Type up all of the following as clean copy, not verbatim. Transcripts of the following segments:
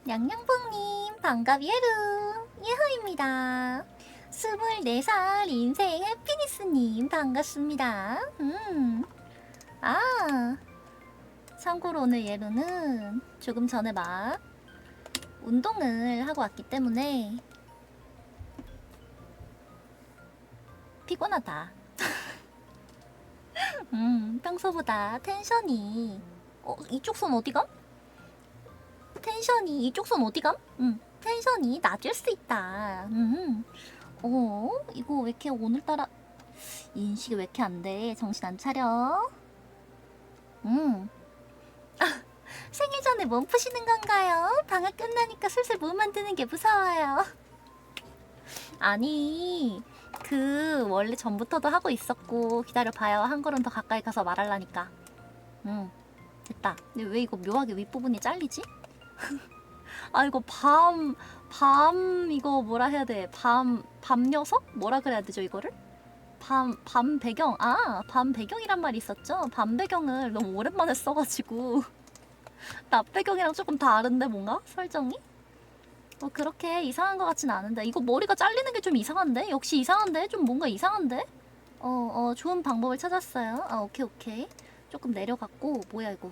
냥냥봉님 반갑예루 예허입니다. 24살 인생 해피니스님 반갑습니다. 아 참고로 오늘 예루는 조금 전에 막 운동을 하고 왔기 때문에 피곤하다. 평소보다 텐션이 이쪽 손 어디감? 텐션이 이쪽 손 어디감? 텐션이 낮을 수 있다. 이거 왜 이렇게 오늘따라 인식이 왜 이렇게 안 돼? 정신 안 차려? 생일 전에 몸 푸시는 건가요? 방학 끝나니까 슬슬 몸 만드는 게 무서워요. 아니, 원래 전부터도 하고 있었고, 기다려봐요. 한 걸음 더 가까이 가서 말하려니까. 됐다. 근데 왜 이거 묘하게 윗부분이 잘리지? 아, 이거 이거 뭐라 해야 돼? 밤 녀석? 뭐라 그래야 되죠, 이거를? 밤 배경. 밤 배경이란 말이 있었죠? 밤 배경을 너무 오랜만에 써가지고. 낮 배경이랑 조금 다른데, 뭔가? 설정이? 그렇게 이상한 것 같진 않은데. 이거 머리가 잘리는 게 좀 이상한데? 역시 이상한데? 좀 뭔가 이상한데? 좋은 방법을 찾았어요. 오케이. 조금 내려갔고, 뭐야, 이거.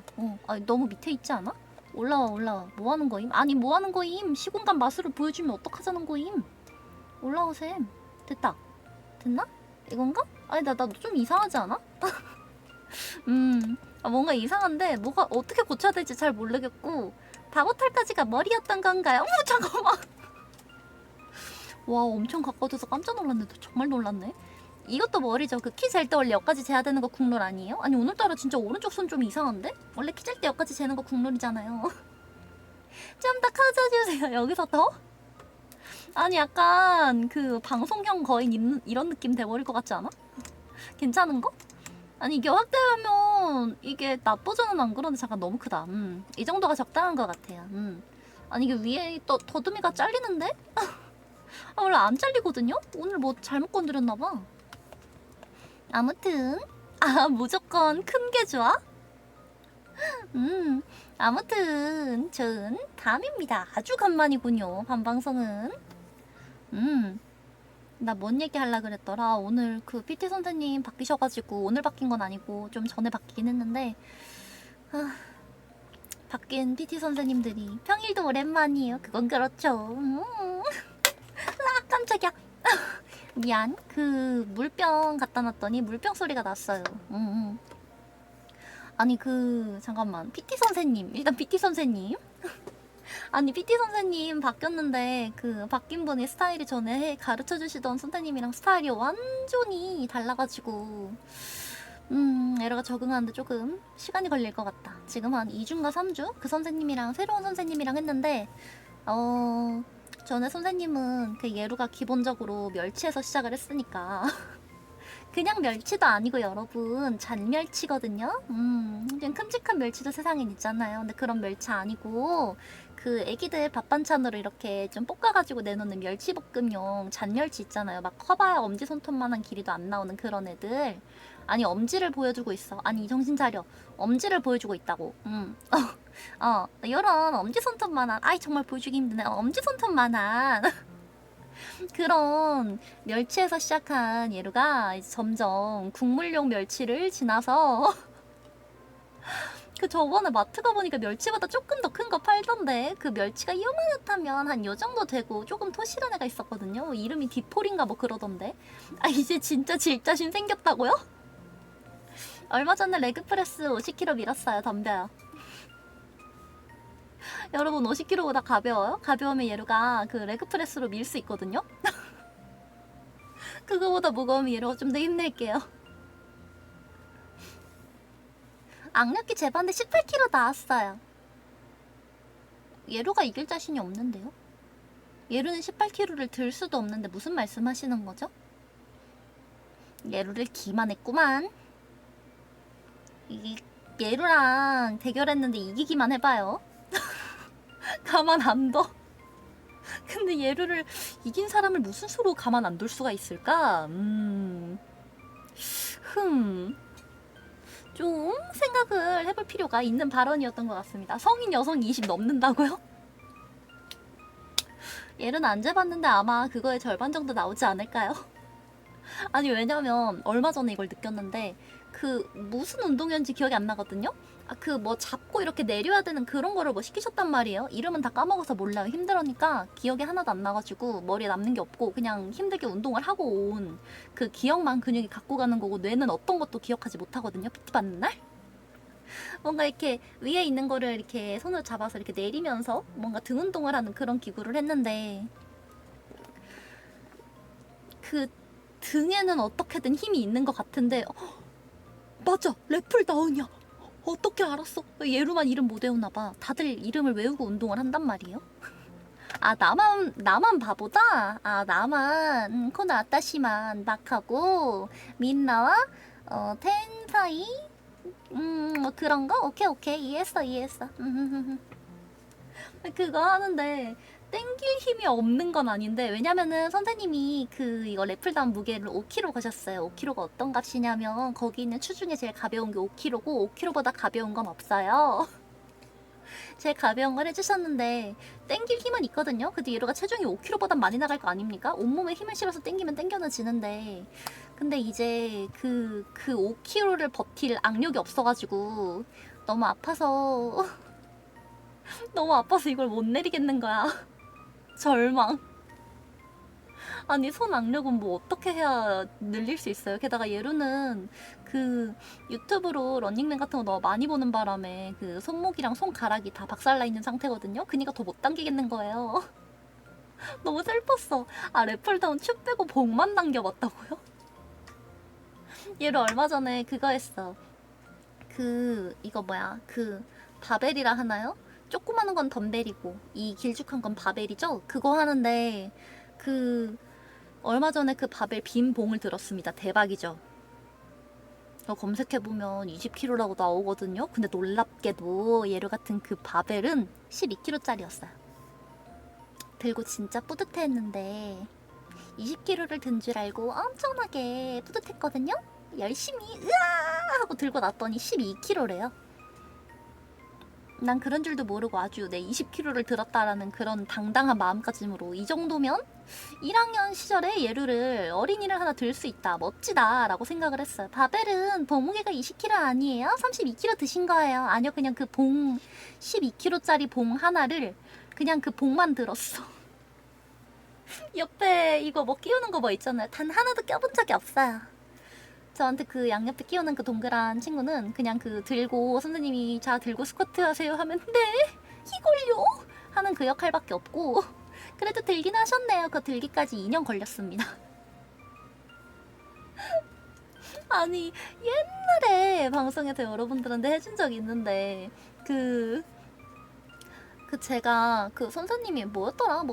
너무 밑에 있지 않아? 올라와. 뭐 하는 거임? 아니, 뭐 하는 거임? 시공간 마술을 보여주면 어떡하자는 거임? 올라오셈. 됐다. 됐나? 이건가? 아니, 나도 좀 이상하지 않아? 뭔가 이상한데, 뭐가 어떻게 고쳐야 될지 잘 모르겠고, 바보털까지가 머리였던 건가요? 어머, 잠깐만! 와, 엄청 가까워져서 깜짝 놀랐네. 정말 놀랐네. 이것도 머리죠. 그 키 잴 때 원래 여기까지 재야 되는 거 국룰 아니에요? 아니, 오늘따라 진짜 오른쪽 손 좀 이상한데? 원래 키 잴 때 여기까지 재는 거 국룰이잖아요. 좀 더 커져주세요. 여기서 더? 아니, 약간 그 방송형 거인 이런 느낌 돼버릴 것 같지 않아? 괜찮은 거? 아니, 이게 확대하면 이게 나쁘지는 안 그런데 잠깐 너무 크다. 이 정도가 적당한 것 같아요. 아니, 이게 위에 더듬이가 잘리는데? 원래 안 잘리거든요? 오늘 뭐 잘못 건드렸나봐. 아무튼 무조건 큰 게 좋아? 아무튼 전 밤입니다. 아주 간만이군요. 밤방송은. 나 뭔 얘기 하려 그랬더라. 오늘 그 PT 선생님 바뀌셔가지고 오늘 바뀐 건 아니고 좀 전에 바뀌긴 했는데 바뀐 PT 선생님들이 평일도 오랜만이에요. 그건 그렇죠. 깜짝이야. 미안. 그 물병 갖다 놨더니 물병 소리가 났어요. 아니 잠깐만. PT 선생님. 일단 PT 선생님. 아니 PT 선생님 바뀌었는데 그 바뀐 분이 스타일이 전에 가르쳐 주시던 선생님이랑 스타일이 완전히 달라가지고 에러가 적응하는데 조금 시간이 걸릴 것 같다. 지금 한 2주인가 3주? 그 선생님이랑 새로운 선생님이랑 했는데 전에 선생님은 그 예루가 기본적으로 멸치에서 시작을 했으니까 그냥 멸치도 아니고 여러분 잔멸치거든요. 좀 큼직한 멸치도 세상엔 있잖아요. 근데 그런 멸치 아니고 그 애기들 밥 반찬으로 이렇게 좀 볶아가지고 내놓는 멸치볶음용 잔멸치 있잖아요. 막 커봐야 엄지손톱만한 길이도 안 나오는 그런 애들. 아니 엄지를 보여주고 있어. 아니 정신 차려. 엄지를 보여주고 있다고. 이런 엄지손톱만한 아이 정말 보여주기 힘드네. 엄지손톱만한 그런 멸치에서 시작한 예루가 이제 점점 국물용 멸치를 지나서 그 저번에 마트 가보니까 멸치보다 조금 더 큰 거 팔던데 그 멸치가 요만하다면 한 요 정도 되고 조금 토실한 애가 있었거든요. 이름이 디폴인가 뭐 그러던데. 이제 진짜 질 자신 생겼다고요? 얼마 전에 레그프레스 50kg 밀었어요. 덤벼요. 여러분 50kg보다 가벼워요? 가벼우면 예루가 그 레그프레스로 밀 수 있거든요? 그거보다 무거우면 예루가 좀 더 힘낼게요. 악력기 재봤는데 18kg 나왔어요. 예루가 이길 자신이 없는데요? 예루는 18kg를 들 수도 없는데 무슨 말씀하시는 거죠? 예루를 기만했구만. 예루랑 대결했는데 이기기만 해봐요. 가만 안 둬. 근데 예루를 이긴 사람을 무슨 수로 가만 안 둘 수가 있을까? 좀 생각을 해볼 필요가 있는 발언이었던 것 같습니다. 성인 여성 20 넘는다고요? 얘는 안 재봤는데 아마 그거의 절반 정도 나오지 않을까요? 아니 왜냐면 얼마 전에 이걸 느꼈는데 그 무슨 운동이었는지 기억이 안 나거든요? 아 그 뭐 잡고 이렇게 내려야 되는 그런 거를 뭐 시키셨단 말이에요. 이름은 다 까먹어서 몰라요. 힘들으니까 기억이 하나도 안 나가지고 머리에 남는 게 없고 그냥 힘들게 운동을 하고 온 그 기억만 근육이 갖고 가는 거고 뇌는 어떤 것도 기억하지 못하거든요. PT 받는 날? 뭔가 이렇게 위에 있는 거를 이렇게 손으로 잡아서 이렇게 내리면서 뭔가 등 운동을 하는 그런 기구를 했는데 그 등에는 어떻게든 힘이 있는 것 같은데 맞아 래플 다운이야. 어떻게 알았어? 얘로만 이름 못 외우나 봐. 다들 이름을 외우고 운동을 한단 말이에요. 아 나만 바보다? 아 나만 코너 아따시만 막 하고 민나와 텐사이 뭐 그런 거? 오케이 이해했어. 그거 하는데 땡길 힘이 없는 건 아닌데 왜냐면은 선생님이 그 이거 래플다운 무게를 5kg 가셨어요. 5kg가 어떤 값이냐면 거기 있는 추 중에 제일 가벼운 게 5kg고 5kg보다 가벼운 건 없어요. 제일 가벼운 걸 해주셨는데 땡길 힘은 있거든요. 근데 얘로가 체중이 5kg보다 많이 나갈 거 아닙니까? 온몸에 힘을 실어서 땡기면 땡겨는 지는데 근데 이제 그 5kg를 버틸 악력이 없어가지고 너무 아파서 너무 아파서 이걸 못 내리겠는 거야. 절망. 아니 손 악력은 뭐 어떻게 해야 늘릴 수 있어요? 게다가 예루는 그 유튜브로 런닝맨 같은 거 너무 많이 보는 바람에 그 손목이랑 손가락이 다 박살나 있는 상태거든요. 그니까 더 못 당기겠는 거예요. 너무 슬펐어. 아 래플다운 춤 빼고 복만 당겨봤다고요? 예루 얼마 전에 그거 했어. 그 이거 뭐야 그 바벨이라 하나요? 조그마한 건 덤벨이고 이 길쭉한 건 바벨이죠? 그거 하는데 그 얼마 전에 그 바벨 빈 봉을 들었습니다. 대박이죠? 검색해보면 20kg라고 나오거든요. 근데 놀랍게도 예루 같은 그 바벨은 12kg짜리였어요. 들고 진짜 뿌듯해했는데 20kg를 든 줄 알고 엄청나게 뿌듯했거든요. 열심히 으아 하고 들고 났더니 12kg래요. 난 그런 줄도 모르고 아주 내 20kg를 들었다라는 그런 당당한 마음가짐으로 이 정도면 1학년 시절에 예루를 어린이를 하나 들 수 있다 멋지다 라고 생각을 했어요. 바벨은 봉무게가 20kg 아니에요? 32kg 드신 거예요. 아니요 그냥 그 봉 12kg짜리 봉 하나를 그냥 그 봉만 들었어. 옆에 이거 뭐 끼우는 거 뭐 있잖아요. 단 하나도 껴본 적이 없어요. 저한테 그 양옆에 끼우는 그 동그란 친구는 그냥 그 들고 선생님이 자 들고 스쿼트 하세요 하면 네 이걸요 하는 그 역할밖에 없고 그래도 들긴 하셨네요. 그 들기까지 2년 걸렸습니다. 아니 옛날에 방송에서 여러분들한테 해준 적이 있는데 그 제가 그 선생님이 뭐였더라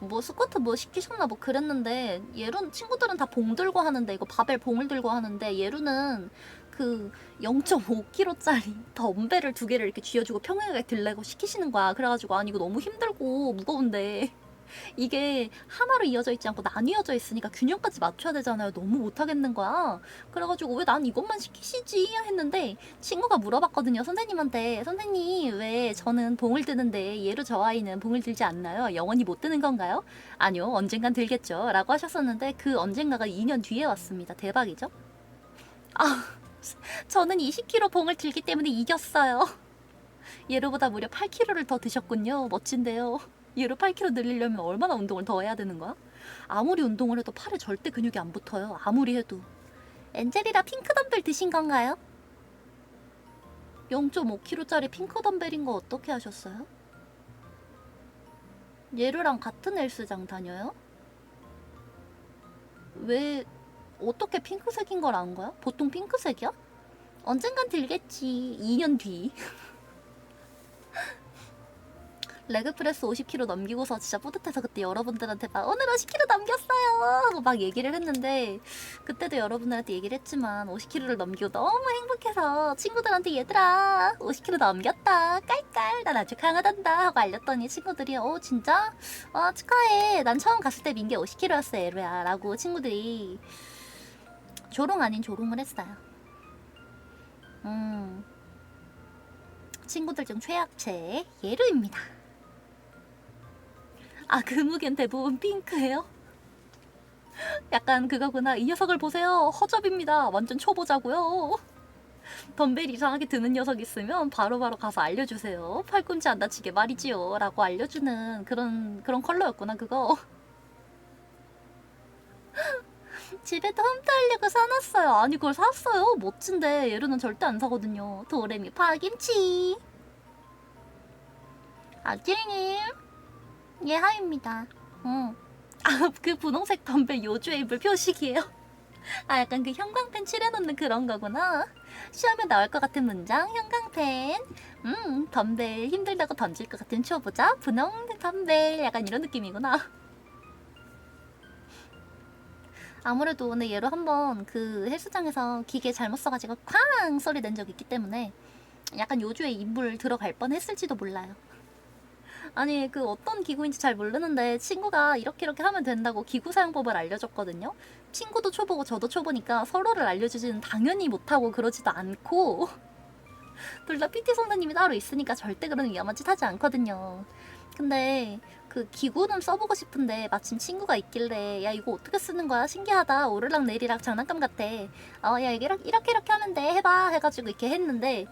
뭐 스쿼트 뭐 시키셨나 뭐 그랬는데 예루 친구들은 다 봉 들고 하는데 이거 바벨 봉을 들고 하는데 예루는 그 0.5kg짜리 덤벨을 2개를 이렇게 쥐어주고 평행하게 들라고 시키시는 거야. 그래가지고 아니 이거 너무 힘들고 무거운데 이게 하나로 이어져 있지 않고 나뉘어져 있으니까 균형까지 맞춰야 되잖아요. 너무 못하겠는 거야. 그래가지고 왜 난 이것만 시키시지 했는데 친구가 물어봤거든요. 선생님한테 선생님 왜 저는 봉을 드는데 얘로 저 아이는 봉을 들지 않나요? 영원히 못 드는 건가요? 아니요 언젠간 들겠죠 라고 하셨었는데 그 언젠가가 2년 뒤에 왔습니다. 대박이죠? 아 저는 20kg 봉을 들기 때문에 이겼어요. 얘로보다 무려 8kg를 더 드셨군요. 멋진데요. 얘로 8kg 늘리려면 얼마나 운동을 더 해야 되는 거야? 아무리 운동을 해도 팔에 절대 근육이 안 붙어요. 아무리 해도. 엔젤이라 핑크 덤벨 드신 건가요? 0.5kg짜리 핑크 덤벨인 거 어떻게 하셨어요? 얘르랑 같은 헬스장 다녀요? 왜 어떻게 핑크색인 걸 안 거야? 보통 핑크색이야? 언젠간 들겠지. 2년 뒤. 레그프레스 50kg 넘기고서 진짜 뿌듯해서 그때 여러분들한테 막 오늘 50kg 넘겼어요 하고 막 얘기를 했는데 그때도 여러분들한테 얘기를 했지만 50kg를 넘기고 너무 행복해서 친구들한테 얘들아 50kg 넘겼다 깔깔 난 아주 강하단다 하고 알렸더니 친구들이 진짜? 축하해 난 처음 갔을 때 민게 50kg였어 에루야 라고 친구들이 조롱 아닌 조롱을 했어요. 친구들 중 최약체 예루입니다. 아, 그 무게는 대부분 핑크예요? 약간 그거구나. 이 녀석을 보세요. 허접입니다. 완전 초보자고요. 덤벨 이상하게 드는 녀석 있으면 바로바로 가서 알려주세요. 팔꿈치 안 다치게 말이지요. 라고 알려주는 그런 컬러였구나, 그거. 집에도 홈트하려고 사놨어요. 아니, 그걸 샀어요? 멋진데. 얘로는 절대 안 사거든요. 도레미 파김치. 아찔님. 예, 하입니다. 응. 아, 그 분홍색 덤벨 요주의 입을 표식이에요. 아, 약간 그 형광펜 칠해놓는 그런 거구나. 시험에 나올 것 같은 문장, 형광펜. 덤벨 힘들다고 던질 것 같은 초보자, 분홍 덤벨. 약간 이런 느낌이구나. 아무래도 오늘 얘로 한번 그 헬스장에서 기계 잘못 써가지고 쾅 소리 낸 적이 있기 때문에 약간 요주의 인물 들어갈 뻔 했을지도 몰라요. 아니, 그 어떤 기구인지 잘 모르는데 친구가 이렇게 하면 된다고 기구 사용법을 알려줬거든요. 친구도 초보고 저도 초보니까 서로를 알려주지는 당연히 못하고 그러지도 않고 둘 다 PT 선생님이 따로 있으니까 절대 그런 위험한 짓 하지 않거든요. 근데 그 기구는 써보고 싶은데 마침 친구가 있길래 야, 이거 어떻게 쓰는 거야? 신기하다. 오르락 내리락 장난감 같아. 야, 이렇게 하면 돼. 해봐. 해가지고 이렇게 했는데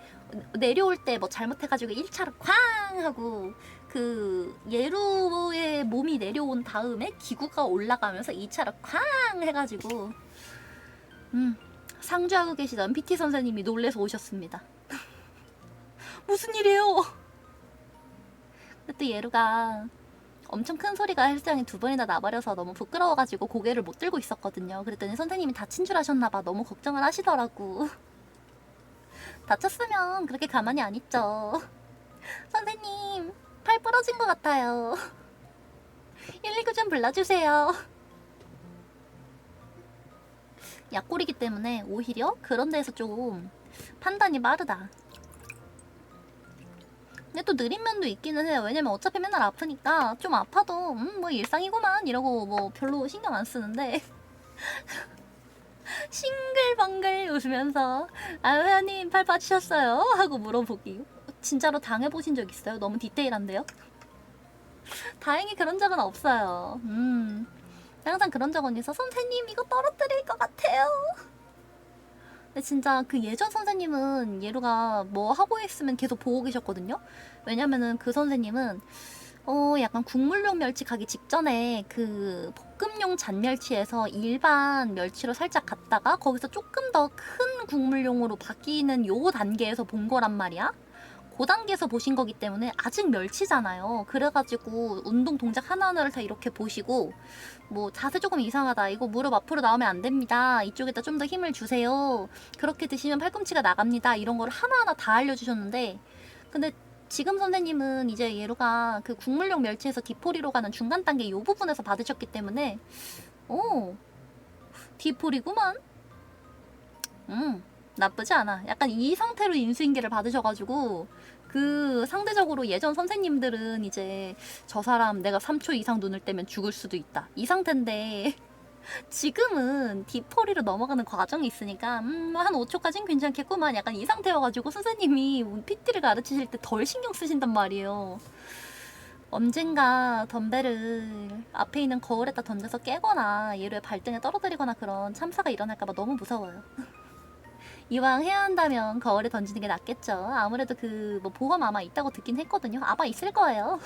내려올 때 뭐 잘못해가지고 1차로 쾅 하고 그 예루의 몸이 내려온 다음에 기구가 올라가면서 2차로 쾅 해가지고 상주하고 계시던 PT 선생님이 놀래서 오셨습니다. 무슨 일이에요? 근데 또 예루가 엄청 큰 소리가 헬스장에 2번이나 나버려서 너무 부끄러워가지고 고개를 못 들고 있었거든요. 그랬더니 선생님이 다친 줄 아셨나봐. 너무 걱정을 하시더라고. 다쳤으면 그렇게 가만히 안 있죠. 선생님, 팔 부러진 것 같아요. 119 좀 불러주세요. 약골이기 때문에 오히려 그런 데에서 좀 판단이 빠르다. 근데 또 느린 면도 있기는 해요. 왜냐면 어차피 맨날 아프니까 좀 아파도 뭐 일상이구만 이러고 뭐 별로 신경 안 쓰는데 싱글벙글 웃으면서 아, 회원님 팔 빠지셨어요? 하고 물어보기. 진짜로 당해보신 적 있어요? 너무 디테일한데요? 다행히 그런 적은 없어요. 항상 그런 적은 있어. 선생님 이거 떨어뜨릴 것 같아요. 근데 진짜 그 예전 선생님은 예루가 뭐 하고 있으면 계속 보고 계셨거든요. 왜냐면은 그 선생님은 약간 국물용 멸치 가기 직전에 그 볶음용 잔멸치에서 일반 멸치로 살짝 갔다가 거기서 조금 더 큰 국물용으로 바뀌는 요 단계에서 본 거란 말이야. 그 단계에서 보신 거기 때문에 아직 멸치잖아요. 그래가지고 운동 동작 하나하나를 다 이렇게 보시고 뭐 자세 조금 이상하다. 이거 무릎 앞으로 나오면 안 됩니다. 이쪽에다 좀 더 힘을 주세요. 그렇게 드시면 팔꿈치가 나갑니다. 이런 걸 하나하나 다 알려주셨는데 근데 지금 선생님은 이제 예루가 그 국물용 멸치에서 디포리로 가는 중간 단계 이 부분에서 받으셨기 때문에 디포리구만. 나쁘지 않아. 약간 이 상태로 인수인계를 받으셔가지고 그 상대적으로 예전 선생님들은 이제 저 사람 내가 3초 이상 눈을 떼면 죽을 수도 있다 이 상태인데 지금은 디포리로 넘어가는 과정이 있으니까 한 5초까진 괜찮겠구만 약간 이 상태여가지고 선생님이 PT를 가르치실 때 덜 신경 쓰신단 말이에요. 언젠가 덤벨을 앞에 있는 거울에다 던져서 깨거나 얘를 발등에 떨어뜨리거나 그런 참사가 일어날까봐 너무 무서워요. 이왕 해야 한다면 거울에 던지는 게 낫겠죠. 아무래도 그 뭐 보험 아마 있다고 듣긴 했거든요. 아마 있을 거예요.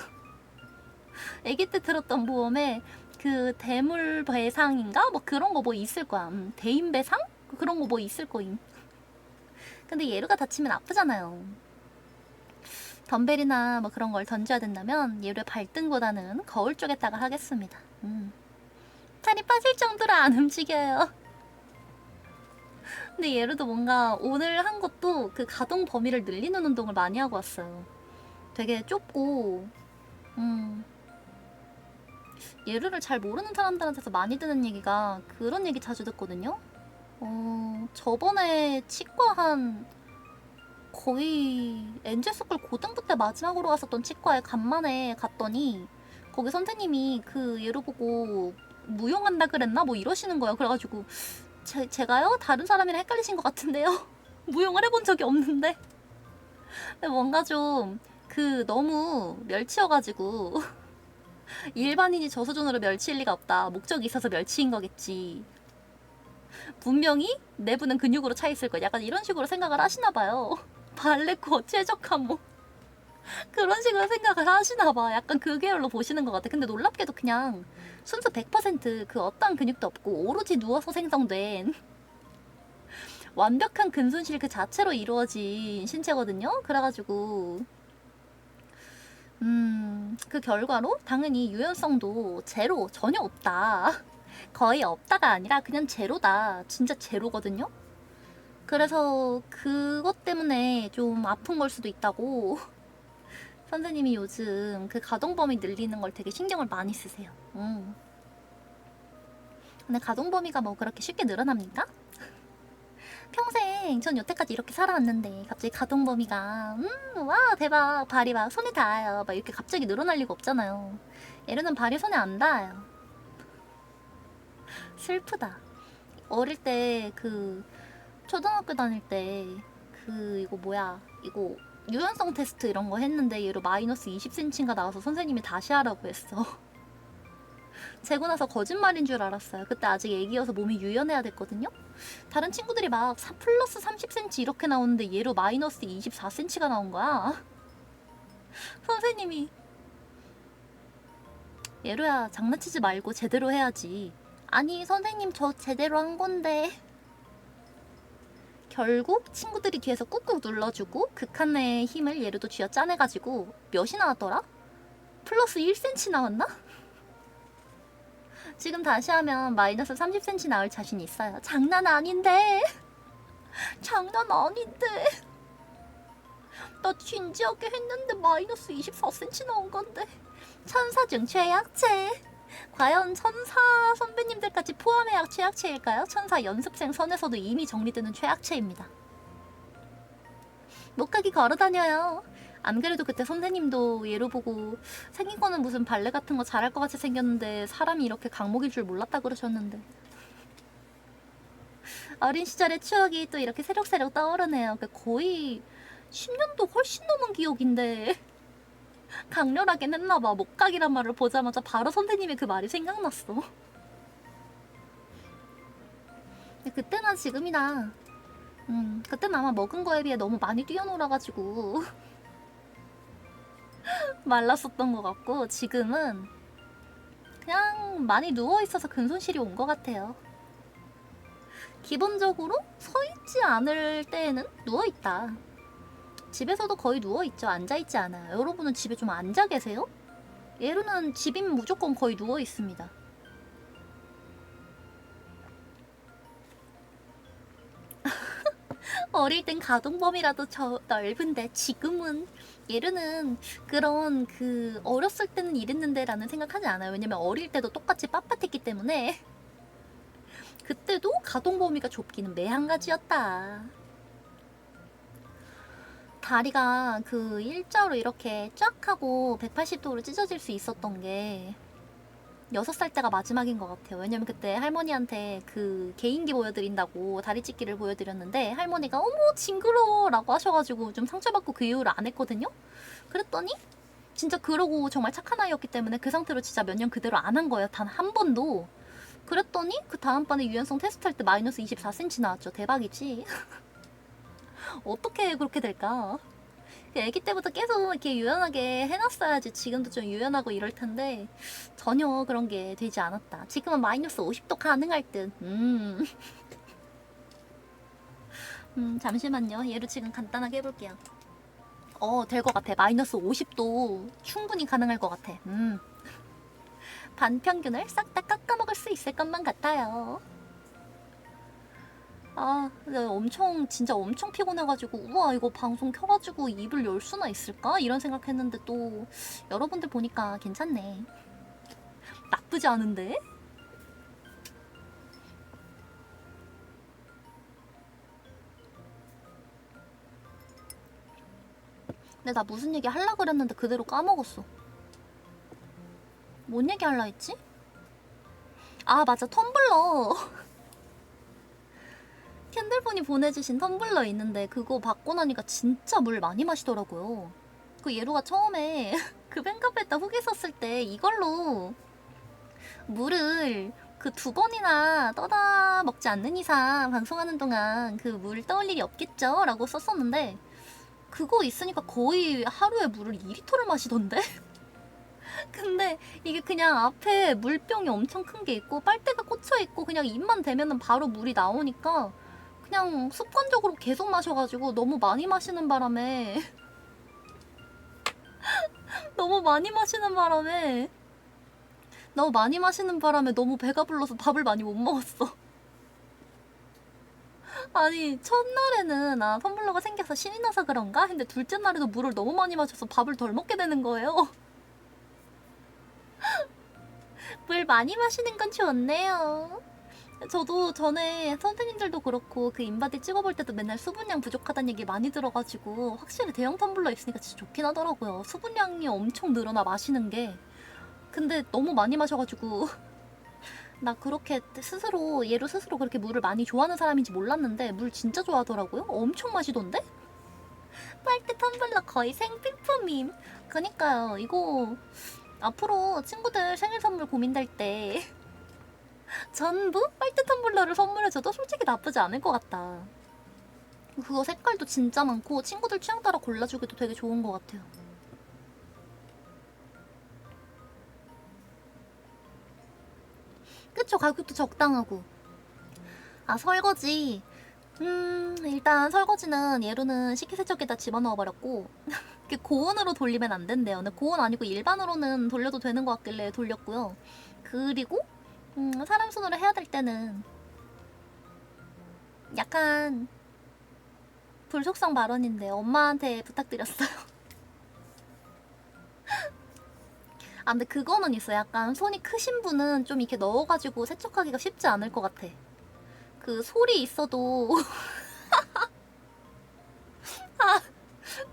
아기 때 들었던 보험에 그 대물 배상인가 뭐 그런 거 뭐 있을 거야. 대인 배상 그런 거 뭐 있을 거임. 근데 예루가 다치면 아프잖아요. 덤벨이나 뭐 그런 걸 던져야 된다면 예루의 발등보다는 거울 쪽에다가 하겠습니다. 살이 빠질 정도로 안 움직여요. 근데 얘로도 뭔가 오늘 한 것도 그 가동 범위를 늘리는 운동을 많이 하고 왔어요. 되게 좁고 예루를 잘 모르는 사람들한테서 많이 듣는 얘기가 그런 얘기 자주 듣거든요. 저번에 치과 한 거의 엔젤스쿨 고등부 때 마지막으로 갔었던 치과에 간만에 갔더니 거기 선생님이 그 예루 보고 무용한다 그랬나 뭐 이러시는 거예요. 그래가지고 제가요? 다른 사람이랑 헷갈리신 것 같은데요. 무용을 해본 적이 없는데 뭔가 좀 그 너무 멸치여가지고 일반인이 저수준으로 멸치일 리가 없다. 목적이 있어서 멸치인 거겠지. 분명히 내부는 근육으로 차 있을 거야. 약간 이런 식으로 생각을 하시나 봐요. 발레코어 최적화 뭐 그런 식으로 생각을 하시나 봐. 약간 그 계열로 보시는 것 같아. 근데 놀랍게도 그냥 순수 100%그 어떠한 근육도 없고 오로지 누워서 생성된 완벽한 근손실 그 자체로 이루어진 신체거든요. 그래가지고 그 결과로 당연히 유연성도 제로, 전혀 없다. 거의 없다가 아니라 그냥 제로다. 진짜 제로거든요. 그래서 그것 때문에 좀 아픈 걸 수도 있다고 선생님이 요즘 그 가동 범위 늘리는 걸 되게 신경을 많이 쓰세요. 근데 가동 범위가 뭐 그렇게 쉽게 늘어납니까? 평생 전 여태까지 이렇게 살아왔는데 갑자기 가동 범위가 와 대박 발이 막 손에 닿아요 막 이렇게 갑자기 늘어날 리가 없잖아요. 얘는 발이 손에 안 닿아요. 슬프다. 어릴 때 그 초등학교 다닐 때 그 이거 뭐야 이거 유연성 테스트 이런 거 했는데 얘로 마이너스 20cm가 나와서 선생님이 다시 하라고 했어. 재고 나서 거짓말인 줄 알았어요. 그때 아직 애기여서 몸이 유연해야 됐거든요. 다른 친구들이 막 플러스 30cm 이렇게 나오는데 얘로 마이너스 24cm가 나온 거야. 선생님이 얘로야 장난치지 말고 제대로 해야지. 아니 선생님 저 제대로 한 건데. 결국 친구들이 뒤에서 꾹꾹 눌러주고 극한의 힘을 얘로도 쥐어 짜내가지고 몇이 나왔더라? 플러스 1cm 나왔나? 지금 다시 하면 마이너스 30cm 나올 자신 있어요. 장난 아닌데. 장난 아닌데. 나 진지하게 했는데 마이너스 24cm 나온 건데. 천사 중 최약체. 과연 천사 선배님들까지 포함해야 최약체일까요? 천사 연습생 선에서도 이미 정리되는 최약체입니다. 목각이 걸어다녀요. 안 그래도 그때 선생님도 얘로 보고 생긴 거는 무슨 발레 같은 거 잘할 것 같이 생겼는데 사람이 이렇게 강목일 줄 몰랐다 그러셨는데 어린 시절의 추억이 또 이렇게 새록새록 떠오르네요. 거의 10년도 훨씬 넘은 기억인데 강렬하긴 했나봐. 목각이란 말을 보자마자 바로 선생님의 그 말이 생각났어. 그때나 지금이나 그때는 아마 먹은 거에 비해 너무 많이 뛰어놀아가지고 말랐었던 것 같고 지금은 그냥 많이 누워있어서 근손실이 온 것 같아요. 기본적으로 서있지 않을 때에는 누워있다. 집에서도 거의 누워있죠. 앉아있지 않아요. 여러분은 집에 좀 앉아 계세요? 예루는 집이면 무조건 거의 누워있습니다. 어릴 땐 가동범위라도 저 넓은데 지금은 예루는 그런 그 어렸을 때는 이랬는데 라는 생각하지 않아요. 왜냐면 어릴 때도 똑같이 빳빳했기 때문에 그때도 가동범위가 좁기는 매한가지였다. 다리가 그 일자로 이렇게 쫙 하고 180도로 찢어질 수 있었던 게 6살 때가 마지막인 것 같아요. 왜냐면 그때 할머니한테 그 개인기 보여드린다고 다리 찢기를 보여드렸는데 할머니가 어머 징그러워 라고 하셔가지고 좀 상처받고 그 이후로 안 했거든요. 그랬더니 진짜 그러고 정말 착한 아이였기 때문에 그 상태로 진짜 몇 년 그대로 안 한 거예요. 단 한 번도. 그랬더니 그 다음번에 유연성 테스트 할 때 마이너스 24cm 나왔죠. 대박이지. 어떻게 그렇게 될까? 아기 때부터 계속 이렇게 유연하게 해놨어야지 지금도 좀 유연하고 이럴 텐데 전혀 그런 게 되지 않았다. 지금은 마이너스 50도 가능할 듯. 잠시만요. 얘를 지금 간단하게 해볼게요. 될 것 같아. 마이너스 50도 충분히 가능할 것 같아. 반평균을 싹 다 깎아먹을 수 있을 것만 같아요. 진짜 엄청 피곤해가지고 우와 이거 방송 켜가지고 입을 열 수나 있을까? 이런 생각했는데 또 여러분들 보니까 괜찮네. 나쁘지 않은데? 근데 나 무슨 얘기 하려고 그랬는데 그대로 까먹었어. 뭔 얘기 하려 했지? 아 맞아 텀블러. 캔들분이 보내주신 텀블러 있는데 그거 받고 나니까 진짜 물 많이 마시더라고요. 그 예루가 처음에 그 팬카페에다 후기 썼을 때 이걸로 물을 그 2번이나 떠다 먹지 않는 이상 방송하는 동안 그 물 떠올 일이 없겠죠? 라고 썼었는데 그거 있으니까 거의 하루에 물을 2리터를 마시던데? 근데 이게 그냥 앞에 물병이 엄청 큰 게 있고 빨대가 꽂혀 있고 그냥 입만 대면은 바로 물이 나오니까 그냥 습관적으로 계속 마셔가지고 너무 많이 마시는 바람에 너무 많이 마시는 바람에 너무 배가 불러서 밥을 많이 못 먹었어. 아니 첫날에는 텀블러가 생겨서 신이 나서 그런가? 근데 둘째 날에도 물을 너무 많이 마셔서 밥을 덜 먹게 되는 거예요. 물 많이 마시는 건 좋네요. 저도 전에 선생님들도 그렇고 그 인바디 찍어볼 때도 맨날 수분량 부족하다는 얘기 많이 들어가지고 확실히 대형 텀블러 있으니까 진짜 좋긴 하더라고요. 수분량이 엄청 늘어나 마시는 게. 근데 너무 많이 마셔가지고 나 그렇게 얘로 스스로 그렇게 물을 많이 좋아하는 사람인지 몰랐는데 물 진짜 좋아하더라고요. 엄청 마시던데? 빨대 텀블러 거의 생필품임. 그니까요. 이거 앞으로 친구들 생일 선물 고민될 때 전부 빨대 텀블러를 선물해줘도 솔직히 나쁘지 않을 것 같다. 그거 색깔도 진짜 많고 친구들 취향 따라 골라주기도 되게 좋은 것 같아요. 그쵸? 가격도 적당하고. 설거지. 일단 설거지는 예로는 식기세척기에다 집어넣어버렸고 고온으로 돌리면 안 된대요. 근데 고온 아니고 일반으로는 돌려도 되는 것 같길래 돌렸고요. 그리고 사람 손으로 해야 될 때는 약간 불속성 발언인데 엄마한테 부탁드렸어요. 근데 그거는 있어. 약간 손이 크신 분은 좀 이렇게 넣어가지고 세척하기가 쉽지 않을 것 같아. 그 솔이 있어도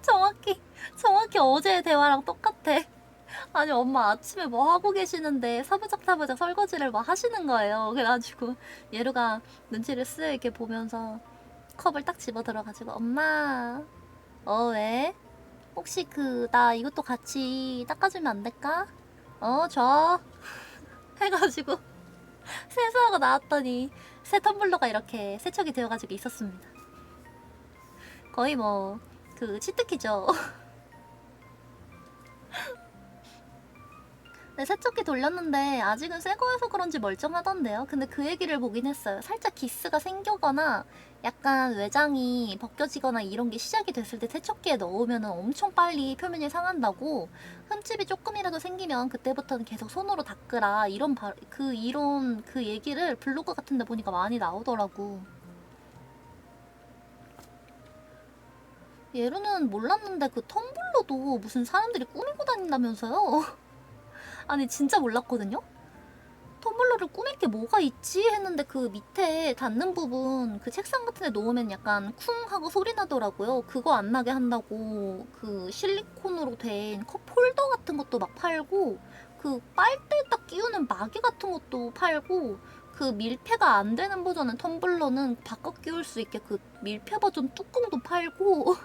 정확히 어제의 대화랑 똑같아. 아니 엄마 아침에 뭐 하고 계시는데 사부작사부작 설거지를 막 하시는 거예요. 그래가지고 예루가 눈치를 쓱 이렇게 보면서 컵을 딱 집어 들어가지고 엄마 왜? 혹시 나 이것도 같이 닦아주면 안 될까? 줘. 해가지고 세수하고 나왔더니 새 텀블러가 이렇게 세척이 되어가지고 있었습니다. 거의 뭐 치트키죠. 네, 세척기 돌렸는데 아직은 새 거여서 그런지 멀쩡하던데요. 근데 그 얘기를 보긴 했어요. 살짝 기스가 생기거나 약간 외장이 벗겨지거나 이런 게 시작이 됐을 때 세척기에 넣으면 엄청 빨리 표면이 상한다고. 흠집이 조금이라도 생기면 그때부터는 계속 손으로 닦으라 이런 그 얘기를 블로그 같은 데 보니까 많이 나오더라고. 예루는 몰랐는데 그 텀블러도 무슨 사람들이 꾸미고 다닌다면서요? 아니 진짜 몰랐거든요? 텀블러를 꾸밀 게 뭐가 있지 했는데 그 밑에 닿는 부분 그 책상 같은 데 놓으면 약간 쿵 하고 소리 나더라고요. 그거 안 나게 한다고 그 실리콘으로 된 컵 홀더 같은 것도 막 팔고 그 빨대 딱 끼우는 마개 같은 것도 팔고 그 밀폐가 안 되는 버전은 텀블러는 바꿔 끼울 수 있게 그 밀폐 버전 뚜껑도 팔고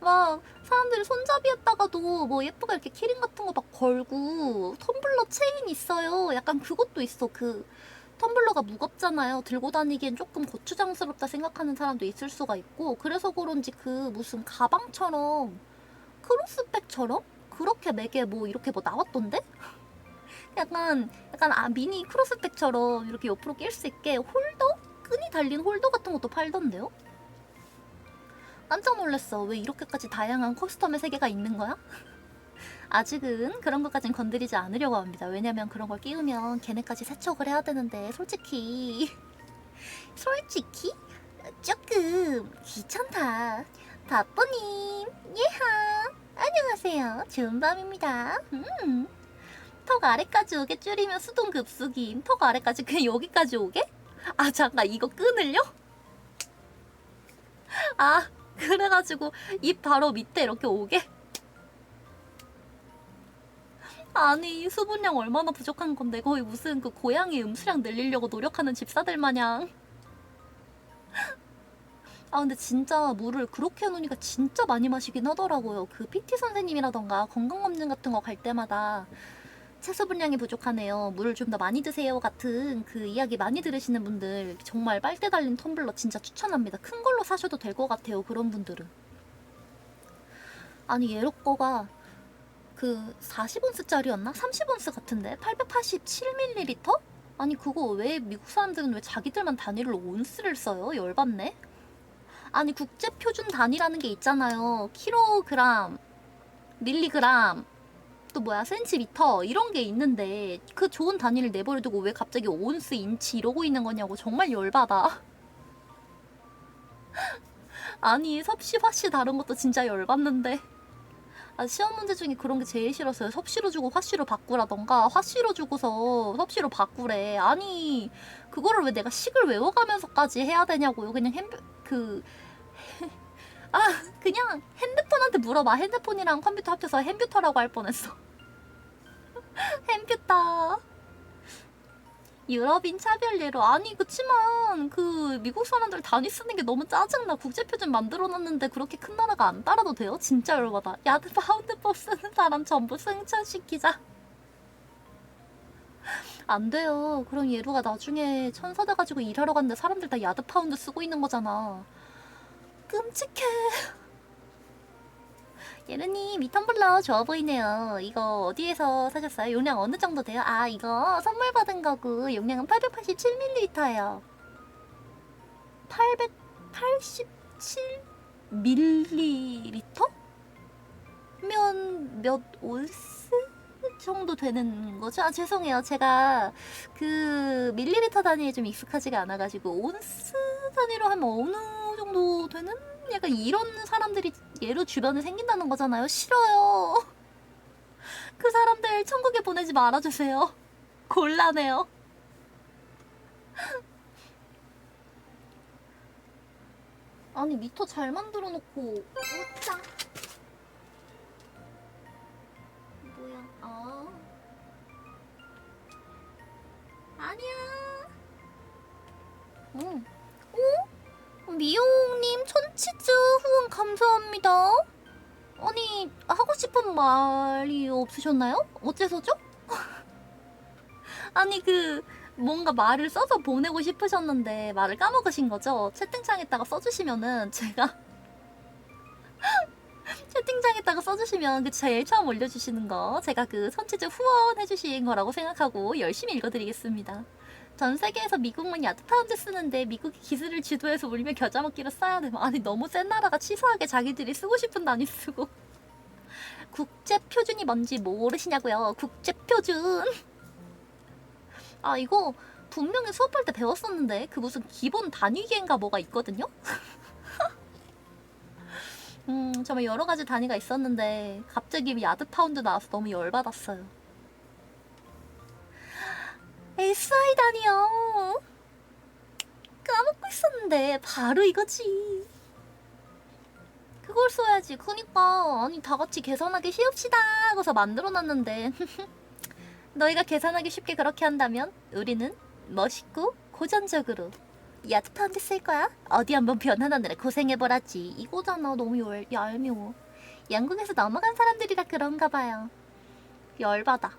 막 사람들이 손잡이에다가도 뭐 예쁘게 이렇게 키링 같은 거 막 걸고 텀블러 체인 있어요. 약간 그것도 있어. 그 텀블러가 무겁잖아요. 들고 다니기엔 조금 고추장스럽다 생각하는 사람도 있을 수가 있고 그래서 그런지 그 무슨 가방처럼 크로스백처럼 그렇게 매개 뭐 이렇게 뭐 나왔던데? 약간 미니 크로스백처럼 이렇게 옆으로 낄 수 있게 홀더? 끈이 달린 홀더 같은 것도 팔던데요? 깜짝 놀랐어. 왜 이렇게까지 다양한 커스텀의 세계가 있는 거야? 아직은 그런 것까진 건드리지 않으려고 합니다. 왜냐면 그런 걸 끼우면 걔네까지 세척을 해야 되는데 솔직히 조금 귀찮다. 바쁘님 예하 안녕하세요. 좋은 밤입니다. 턱 아래까지 오게 줄이면 수동 급수김. 턱 아래까지 그냥 여기까지 오게? 잠깐 이거 끈을요? 그래가지고 입 바로 밑에 이렇게 오게? 아니 수분량 얼마나 부족한 건데 거의 무슨 그 고양이 음수량 늘리려고 노력하는 집사들 마냥 아 근데 진짜 물을 그렇게 해놓으니까 진짜 많이 마시긴 하더라고요. 그 PT 선생님이라던가 건강검진 같은 거 갈 때마다 채소 분량이 부족하네요. 물을 좀 더 많이 드세요. 같은 그 이야기 많이 들으시는 분들 정말 빨대 달린 텀블러 진짜 추천합니다. 큰 걸로 사셔도 될 것 같아요. 그런 분들은. 아니 얘로 거가 그 40온스짜리였나? 30온스 같은데? 887ml? 아니 그거 왜 미국 사람들은 왜 자기들만 단위로 온스를 써요? 열받네. 아니 국제 표준 단위라는 게 있잖아요. 킬로그램, 밀리그램, 또 뭐야 센티미터 이런 게 있는데 그 좋은 단위를 내버려두고 왜 갑자기 온스, 인치 이러고 있는 거냐고. 정말 열받아. 아니 섭씨, 화씨 다른 것도 진짜 열받는데. 아, 시험 문제 중에 그런 게 제일 싫었어요. 섭씨로 주고 화씨로 바꾸라던가 화씨로 주고서 섭씨로 바꾸래. 아니 그거를 왜 내가 식을 외워가면서까지 해야 되냐고요. 그냥 아 그냥 핸드폰한테 물어봐. 핸드폰이랑 컴퓨터 합쳐서 햄퓨터라고 할 뻔했어. 햄퓨터. 유럽인 차별례로. 아니 그치만 그 미국 사람들 단위 쓰는 게 너무 짜증나. 국제표준 만들어놨는데 그렇게 큰 나라가 안 따라도 돼요? 진짜 열받아. 야드 파운드법 쓰는 사람 전부 승천시키자. 안 돼요. 그럼 예루가 나중에 천사 돼가지고 일하러 갔는데 사람들 다 야드 파운드 쓰고 있는 거잖아. 끔찍해. 예르님 이 텀블러 좋아 보이네요. 이거 어디에서 사셨어요? 용량 어느 정도 돼요? 아 이거 선물 받은 거고 용량은 887ml예요. 887ml? 면 몇 온스 정도 되는 거죠? 아 죄송해요. 제가 그 밀리리터 단위에 좀 익숙하지가 않아가지고 온스 단위로 하면 어느 정도 되는? 약간 이런 사람들이 얘로 주변에 생긴다는 거잖아요. 싫어요. 그 사람들 천국에 보내지 말아주세요. 곤란해요. 아니 미터 잘 만들어 놓고 어짜 뭐야? 아니야. 응. 미용님 천치즈 후원 감사합니다. 아니 하고 싶은 말이 없으셨나요? 어째서죠? 아니 그 뭔가 말을 써서 보내고 싶으셨는데 말을 까먹으신 거죠? 채팅창에다가 써주시면은 제가 채팅창에다가 써주시면 그 제일 처음 올려주시는 거 제가 그 선치즈 후원해주신 거라고 생각하고 열심히 읽어드리겠습니다. 전 세계에서 미국만 야드파운드 쓰는데 미국이 기술을 주도해서 울며 겨자 먹기로 써야 돼. 아니 너무 센 나라가 치사하게 자기들이 쓰고 싶은 단위 쓰고. 국제 표준이 뭔지 모르시냐고요. 국제 표준. 아 이거 분명히 수업할 때 배웠었는데 그 무슨 기본 단위계인가 뭐가 있거든요. 정말 여러 가지 단위가 있었는데 갑자기 야드 파운드 나와서 너무 열받았어요. SI 단위요. 까먹고 있었는데 바로 이거지. 그걸 써야지. 그니까 아니 다 같이 계산하기 쉬웁시다 하고서 만들어놨는데 너희가 계산하기 쉽게 그렇게 한다면 우리는 멋있고 고전적으로 야드 파운드 쓸 거야? 어디 한번 변환하느라 고생해보라지. 이거잖아. 너무 얄미워. 영국에서 넘어간 사람들이라 그런가 봐요. 열받아.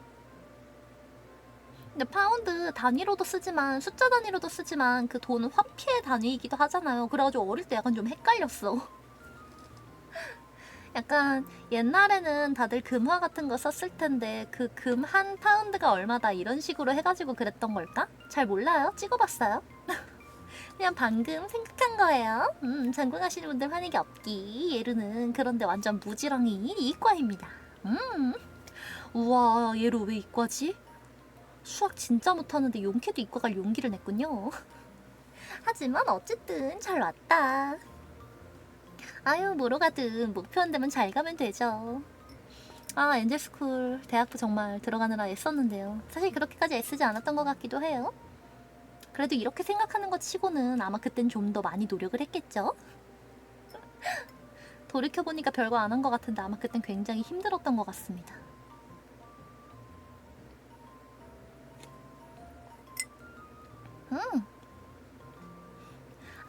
근데 파운드 단위로도 쓰지만 숫자 단위로도 쓰지만 그 돈은 화폐 단위이기도 하잖아요. 그래가지고 어릴 때 약간 좀 헷갈렸어. 약간 옛날에는 다들 금화 같은 거 썼을 텐데 그 금 한 파운드가 얼마다 이런 식으로 해가지고 그랬던 걸까? 잘 몰라요. 찍어봤어요. 그냥 방금 생각한 거예요. 전공하시는 분들 화내기 없기. 예루는 그런데 완전 무지렁이 이과입니다. 우와 예루 왜 이과지? 수학 진짜 못하는데 용케도 이과 갈 용기를 냈군요. 하지만 어쨌든 잘 왔다. 아유 뭐로 가든 목표 한 대면 잘 가면 되죠. 아 엔젤스쿨 대학부 정말 들어가느라 애썼는데요. 사실 그렇게까지 애쓰지 않았던 것 같기도 해요. 그래도 이렇게 생각하는 것 치고는 아마 그땐 좀 더 많이 노력을 했겠죠? 돌이켜보니까 별거 안 한 것 같은데 아마 그땐 굉장히 힘들었던 것 같습니다.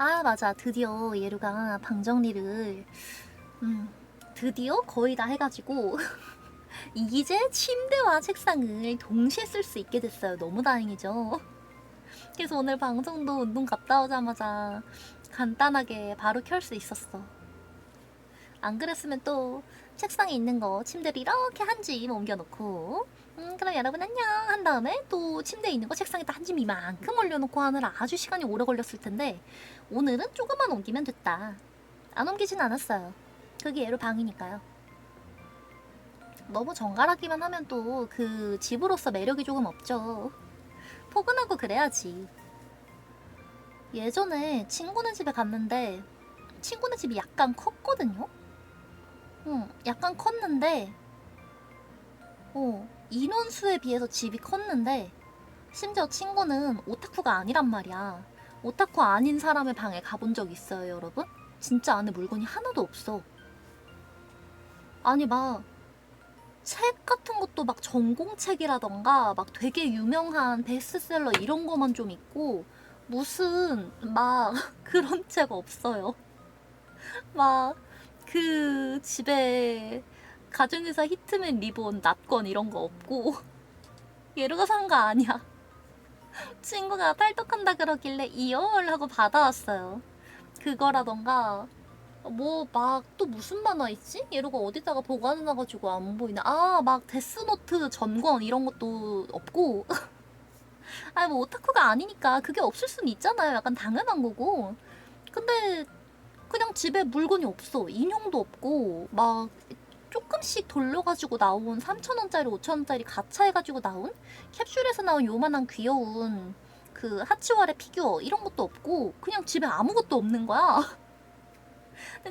아 맞아, 드디어 예루가 방 정리를 드디어 거의 다 해가지고 이제 침대와 책상을 동시에 쓸 수 있게 됐어요. 너무 다행이죠. 그래서 오늘 방송도 운동 갔다 오자마자 간단하게 바로 켤 수 있었어. 안 그랬으면 또 책상에 있는 거 침대를 이렇게 한 짐 옮겨놓고 그럼 여러분 안녕 한 다음에 또 침대에 있는 거 책상에다 한 짐 이만큼 올려놓고 하느라 아주 시간이 오래 걸렸을 텐데 오늘은 조금만 옮기면 됐다. 안 옮기진 않았어요. 그게 얘로 방이니까요. 너무 정갈하기만 하면 또 그 집으로서 매력이 조금 없죠. 포근하고 그래야지. 예전에 친구네 집에 갔는데 친구네 집이 약간 컸거든요. 약간 컸는데 인원수에 비해서 집이 컸는데 심지어 친구는 오타쿠가 아니란 말이야. 오타쿠 아닌 사람의 방에 가본 적 있어요, 여러분? 진짜 안에 물건이 하나도 없어. 아니 막 책 같은 것도 막 전공책이라던가 막 되게 유명한 베스트셀러 이런 거만 좀 있고 무슨 막 그런 책 없어요. 막 그 집에 가정의사 히트맨 리본 납권 이런 거 없고 예루가 산 거 아니야. 친구가 팔떡한다 그러길래 이열 하고 받아왔어요. 그거라던가 뭐 막 또 무슨 만화 있지? 예루가 어디다가 보관해놔가지고 안 보이나. 아 막 데스노트 전권 이런 것도 없고 아니 뭐 오타쿠가 아니니까 그게 없을 순 있잖아요. 약간 당연한 거고. 근데 그냥 집에 물건이 없어. 인형도 없고 막 조금씩 돌려가지고 나온 3,000원짜리 5,000원짜리 가차 해가지고 나온 캡슐에서 나온 요만한 귀여운 그 하치와레 피규어 이런 것도 없고 그냥 집에 아무것도 없는 거야.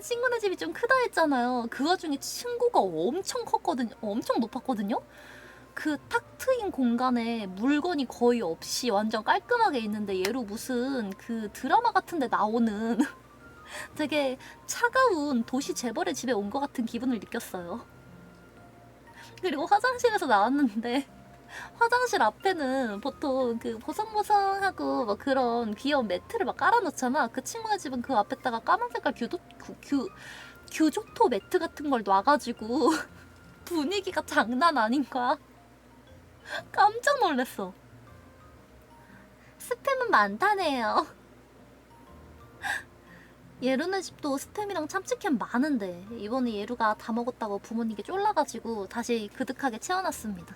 친구네 집이 좀 크다 했잖아요. 그 와중에 층고가 엄청 컸거든요. 엄청 높았거든요. 그 탁 트인 공간에 물건이 거의 없이 완전 깔끔하게 있는데 얘로 무슨 그 드라마 같은데 나오는 되게 차가운 도시 재벌의 집에 온 것 같은 기분을 느꼈어요. 그리고 화장실에서 나왔는데 화장실 앞에는 보통 그 보송보송하고 뭐 그런 귀여운 매트를 막 깔아놓잖아. 그 친구네 집은 그 앞에다가 까만 색깔 규조토 매트 같은 걸 놔가지고 분위기가 장난 아닌 거야. 깜짝 놀랐어. 스팸은 많다네요. 예루네 집도 스팸이랑 참치캔 많은데 이번에 예루가 다 먹었다고 부모님께 쫄라가지고 다시 그득하게 채워놨습니다.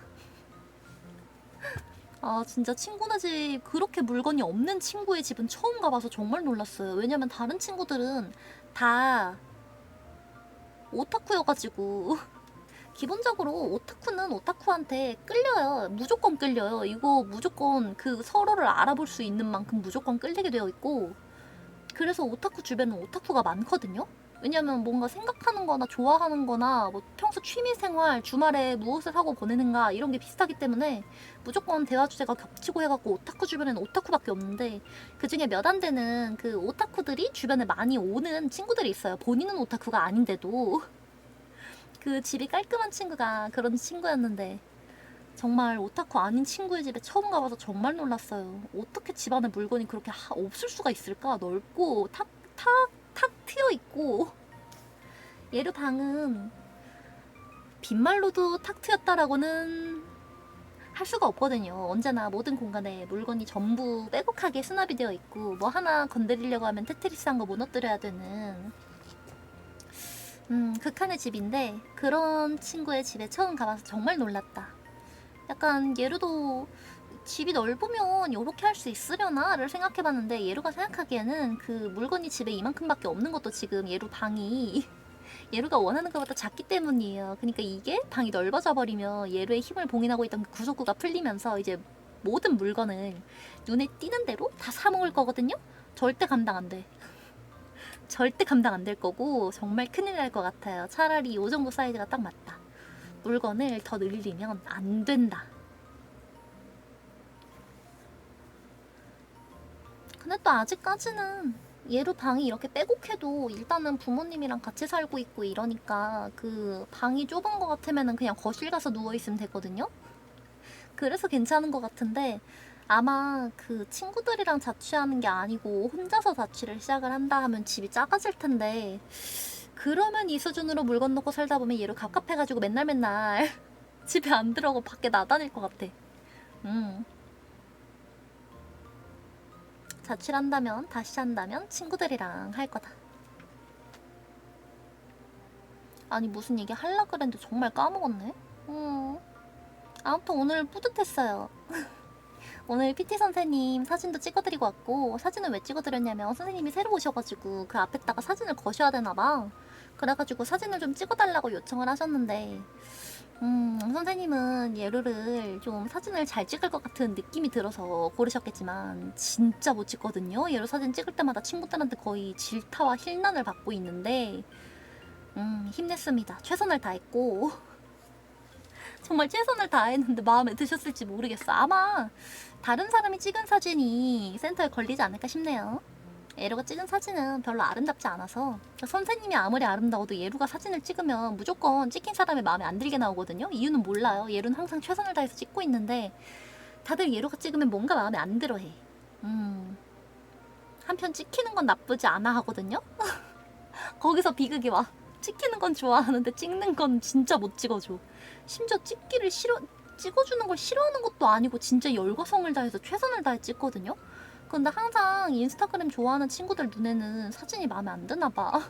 아 진짜 친구네 집 그렇게 물건이 없는 친구의 집은 처음 가봐서 정말 놀랐어요. 왜냐면 다른 친구들은 다 오타쿠여가지고 기본적으로 오타쿠는 오타쿠한테 끌려요. 무조건 끌려요. 이거 무조건 그 서로를 알아볼 수 있는 만큼 무조건 끌리게 되어 있고 그래서 오타쿠 주변은 오타쿠가 많거든요. 왜냐면 뭔가 생각하는 거나 좋아하는 거나 뭐 평소 취미생활 주말에 무엇을 하고 보내는가 이런 게 비슷하기 때문에 무조건 대화 주제가 겹치고 해갖고 오타쿠 주변에는 오타쿠밖에 없는데 그중에 몇 안 되는 그 오타쿠들이 주변에 많이 오는 친구들이 있어요. 본인은 오타쿠가 아닌데도 그 집이 깔끔한 친구가 그런 친구였는데 정말 오타쿠 아닌 친구의 집에 처음 가봐서 정말 놀랐어요. 어떻게 집안에 물건이 그렇게 없을 수가 있을까? 넓고 탁 트여 있고 얘르 방은 빈말로도 탁 트였다라고는 할 수가 없거든요. 언제나 모든 공간에 물건이 전부 빼곡하게 수납이 되어 있고 뭐 하나 건드리려고 하면 테트리스 한 거 무너뜨려야 되는 극한의 집인데 그런 친구의 집에 처음 가봐서 정말 놀랐다. 약간 예루도 집이 넓으면 이렇게 할 수 있으려나를 생각해봤는데 예루가 생각하기에는 그 물건이 집에 이만큼밖에 없는 것도 지금 예루 방이 예루가 원하는 것보다 작기 때문이에요. 그러니까 이게 방이 넓어져 버리면 예루의 힘을 봉인하고 있던 그 구속구가 풀리면서 이제 모든 물건을 눈에 띄는 대로 다 사먹을 거거든요. 절대 감당 안 돼. 절대 감당 안 될 거고 정말 큰일 날 것 같아요. 차라리 이 정도 사이즈가 딱 맞다. 물건을 더 늘리면 안 된다. 근데 또 아직까지는 얘로 방이 이렇게 빼곡해도 일단은 부모님이랑 같이 살고 있고 이러니까 그 방이 좁은 것 같으면 그냥 거실 가서 누워있으면 되거든요? 그래서 괜찮은 것 같은데 아마 그 친구들이랑 자취하는 게 아니고 혼자서 자취를 시작을 한다 하면 집이 작아질 텐데, 그러면 이 수준으로 물 건너고 살다 보면 얘로 갑갑해가지고 맨날 맨날 집에 안 들어오고 밖에 나다닐 것 같아. 자취를 한다면, 다시 한다면 친구들이랑 할 거다. 아니 무슨 얘기 하려고 그랬는데 정말 까먹었네. 아무튼 오늘 뿌듯했어요. 오늘 PT 선생님 사진도 찍어드리고 왔고, 사진을 왜 찍어드렸냐면 선생님이 새로 오셔가지고 그 앞에다가 사진을 거셔야 되나봐. 그래가지고 사진을 좀 찍어달라고 요청을 하셨는데, 선생님은 예루를 좀 사진을 잘 찍을 것 같은 느낌이 들어서 고르셨겠지만 진짜 못 찍거든요. 예루 사진 찍을 때마다 친구들한테 거의 질타와 힐난을 받고 있는데, 힘냈습니다. 최선을 다했고 정말 최선을 다했는데 마음에 드셨을지 모르겠어. 아마 다른 사람이 찍은 사진이 센터에 걸리지 않을까 싶네요. 예루가 찍은 사진은 별로 아름답지 않아서, 선생님이 아무리 아름다워도 예루가 사진을 찍으면 무조건 찍힌 사람의 마음에 안 들게 나오거든요. 이유는 몰라요. 예루는 항상 최선을 다해서 찍고 있는데 다들 예루가 찍으면 뭔가 마음에 안 들어해. 한편 찍히는 건 나쁘지 않아 하거든요. 거기서 비극이 와. 찍히는 건 좋아하는데 찍는 건 진짜 못 찍어줘. 심지어 찍어주는 걸 싫어하는 것도 아니고 진짜 열과성을 다해서 최선을 다해 찍거든요. 근데 항상 인스타그램 좋아하는 친구들 눈에는 사진이 마음에 안 드나 봐.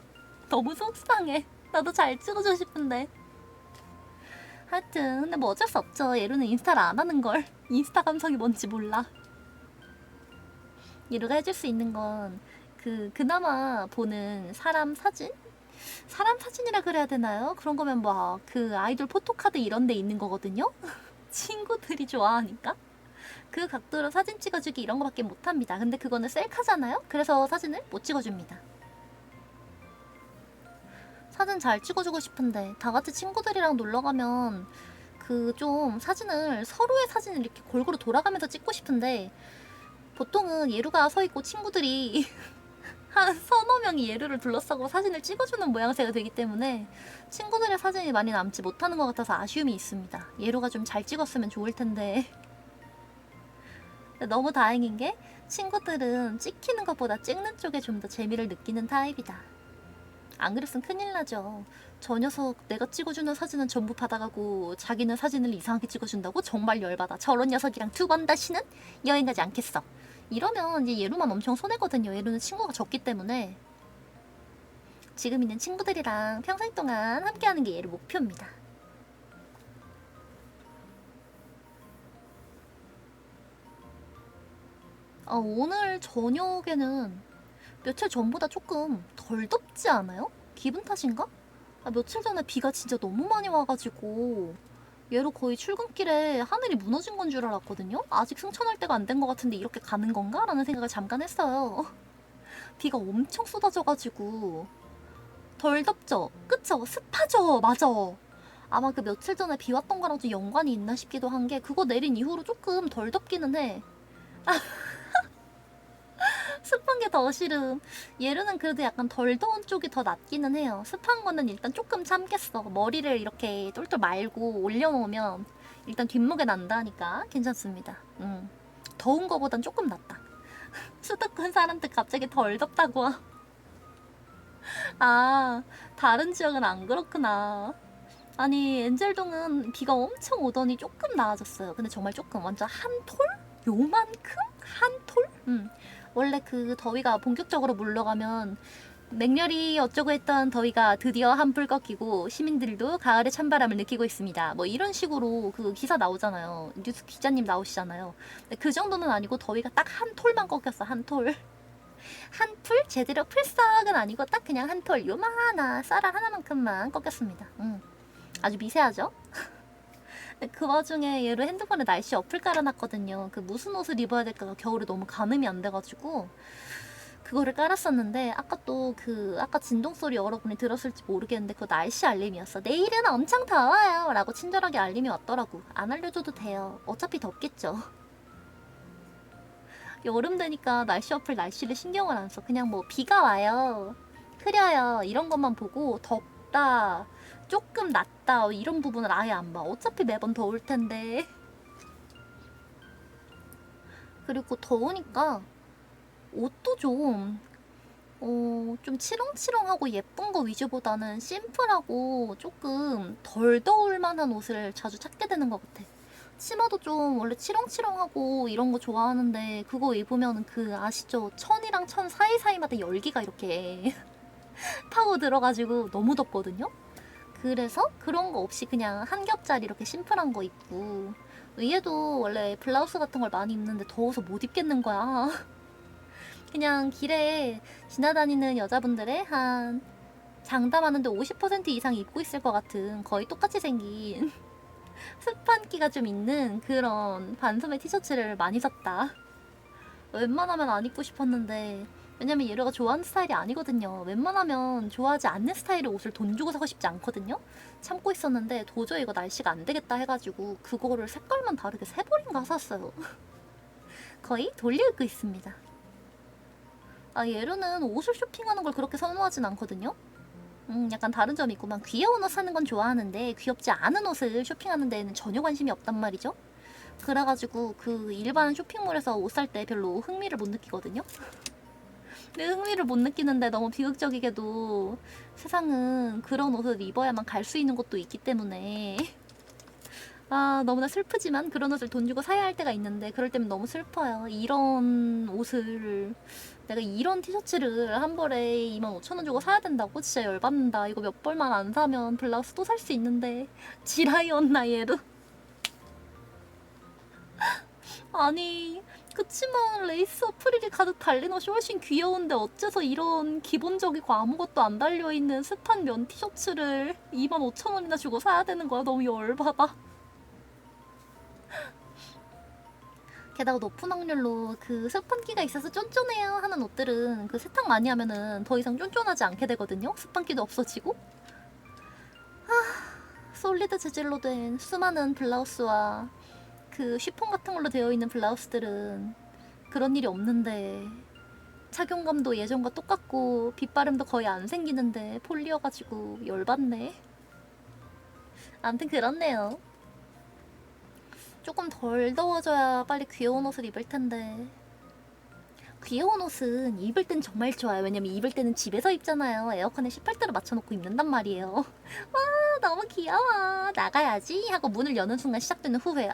너무 속상해. 나도 잘 찍어주고 싶은데. 하여튼 근데 뭐 어쩔 수 없죠. 예루는 인스타를 안 하는 걸. 인스타 감성이 뭔지 몰라. 예루가 해줄 수 있는 건 그나마 보는 사람 사진? 사람 사진이라 그래야 되나요? 그런 거면 뭐 그 아이돌 포토카드 이런 데 있는 거거든요. 친구들이 좋아하니까. 그 각도로 사진 찍어주기 이런 거밖에 못합니다. 근데 그거는 셀카잖아요? 그래서 사진을 못 찍어줍니다. 사진 잘 찍어주고 싶은데 다 같이 친구들이랑 놀러가면 그 좀 사진을 서로의 사진을 이렇게 골고루 돌아가면서 찍고 싶은데, 보통은 예루가 서 있고 친구들이 한 서너 명이 예루를 둘러싸고 사진을 찍어주는 모양새가 되기 때문에 친구들의 사진이 많이 남지 못하는 것 같아서 아쉬움이 있습니다. 예루가 좀 잘 찍었으면 좋을 텐데. 너무 다행인 게 친구들은 찍히는 것보다 찍는 쪽에 좀 더 재미를 느끼는 타입이다. 안 그랬으면 큰일 나죠. 저 녀석 내가 찍어주는 사진은 전부 받아가고 자기는 사진을 이상하게 찍어준다고? 정말 열받아. 저런 녀석이랑 두 번 다시는 여행 가지 않겠어. 이러면 이제 예루만 엄청 손해거든요. 예루는 친구가 적기 때문에. 지금 있는 친구들이랑 평생 동안 함께하는 게 예루 목표입니다. 오늘 저녁에는 며칠 전보다 조금 덜 덥지 않아요? 기분 탓인가? 며칠 전에 비가 진짜 너무 많이 와가지고 얘로 거의 출근길에 하늘이 무너진 건 줄 알았거든요? 아직 승천할 때가 안 된 것 같은데 이렇게 가는 건가? 라는 생각을 잠깐 했어요. 비가 엄청 쏟아져가지고 덜 덥죠? 그쵸? 습하죠? 맞아. 아마 그 며칠 전에 비 왔던 거랑 좀 연관이 있나 싶기도 한 게, 그거 내린 이후로 조금 덜 덥기는 해. 습한 게 더 싫음. 예루는 그래도 약간 덜 더운 쪽이 더 낫기는 해요. 습한 거는 일단 조금 참겠어. 머리를 이렇게 똘똘 말고 올려놓으면 일단 뒷목에 난다니까 괜찮습니다. 더운 거보단 조금 낫다. 수도권 사람들 갑자기 덜 덥다고. 아, 다른 지역은 안 그렇구나. 아니, 엔젤동은 비가 엄청 오더니 조금 나아졌어요. 근데 정말 조금, 완전 한 톨? 요만큼? 한 톨? 원래 그 더위가 본격적으로 물러가면 맹렬히 어쩌고 했던 더위가 드디어 한풀 꺾이고 시민들도 가을의 찬바람을 느끼고 있습니다. 뭐 이런 식으로 그 기사 나오잖아요. 뉴스 기자님 나오시잖아요. 근데 그 정도는 아니고 더위가 딱 한 톨만 꺾였어. 한 톨. 한 풀? 제대로 풀싹은 아니고 딱 그냥 한 톨. 요만한 쌀알 하나만큼만 꺾였습니다. 아주 미세하죠? 그 와중에 얘로 핸드폰에 날씨 어플 깔아놨거든요. 그 무슨 옷을 입어야 될까가 겨울에 너무 가늠이 안 돼가지고 그거를 깔았었는데, 아까 진동 소리 여러분이 들었을지 모르겠는데 그거 날씨 알림이었어. 내일은 엄청 더워요 라고 친절하게 알림이 왔더라고. 안 알려줘도 돼요. 어차피 덥겠죠. 여름 되니까 날씨 어플 날씨를 신경을 안 써. 그냥 뭐 비가 와요, 흐려요 이런 것만 보고 덥다, 조금 낫다 이런 부분을 아예 안 봐. 어차피 매번 더울 텐데. 그리고 더우니까 옷도 좀 치렁치렁하고 예쁜 거 위주보다는 심플하고 조금 덜 더울 만한 옷을 자주 찾게 되는 것 같아. 치마도 좀 원래 치렁치렁하고 이런 거 좋아하는데 그거 입으면 그 아시죠? 천이랑 천 사이사이마다 열기가 이렇게 타고 들어가지고 너무 덥거든요? 그래서 그런 거 없이 그냥 한 겹짜리 이렇게 심플한 거 입고 위에도 원래 블라우스 같은 걸 많이 입는데 더워서 못 입겠는 거야. 그냥 길에 지나다니는 여자분들의 한 장담하는데 50% 이상 입고 있을 것 같은 거의 똑같이 생긴 스판기가 좀 있는 그런 반소매 티셔츠를 많이 샀다. 웬만하면 안 입고 싶었는데 왜냐면 얘가 좋아하는 스타일이 아니거든요. 웬만하면 좋아하지 않는 스타일의 옷을 돈 주고 사고 싶지 않거든요. 참고 있었는데 도저히 이거 날씨가 안 되겠다 해가지고 그거를 색깔만 다르게 세 벌인가 샀어요. 거의 돌려 입고 있습니다. 예로는 옷을 쇼핑하는 걸 그렇게 선호하진 않거든요. 약간 다른 점이 있구만. 귀여운 옷 사는 건 좋아하는데 귀엽지 않은 옷을 쇼핑하는 데에는 전혀 관심이 없단 말이죠. 그래가지고 그 일반 쇼핑몰에서 옷 살 때 별로 흥미를 못 느끼거든요. 근데 흥미를 못 느끼는데 너무 비극적이게도 세상은 그런 옷을 입어야만 갈 수 있는 곳도 있기 때문에 너무나 슬프지만 그런 옷을 돈 주고 사야 할 때가 있는데 그럴 때면 너무 슬퍼요. 이런 옷을 내가 이런 티셔츠를 한 벌에 25,000원 주고 사야 된다고? 진짜 열받는다. 이거 몇 벌만 안 사면 블라우스 또 살 수 있는데 지라이었나 얘도. 아니 그치만 레이스 프릴이 가득 달린 옷이 훨씬 귀여운데 어째서 이런 기본적이고 아무것도 안 달려있는 스판 면 티셔츠를 25,000원이나 주고 사야 되는 거야. 너무 열받아. 게다가 높은 확률로 그 스판기가 있어서 쫀쫀해요 하는 옷들은 그 세탁 많이 하면은 더 이상 쫀쫀하지 않게 되거든요. 스판기도 없어지고. 솔리드 재질로 된 수많은 블라우스와 그 쉬폰 같은 걸로 되어 있는 블라우스들은 그런 일이 없는데 착용감도 예전과 똑같고 빗바람도 거의 안 생기는데 폴리여가지고 열받네. 아무튼 그렇네요. 조금 덜 더워져야 빨리 귀여운 옷을 입을 텐데. 귀여운 옷은 입을 땐 정말 좋아요. 왜냐면 입을 때는 집에서 입잖아요. 에어컨에 18도로 맞춰놓고 입는단 말이에요. 와 너무 귀여워. 나가야지 하고 문을 여는 순간 시작되는 후회.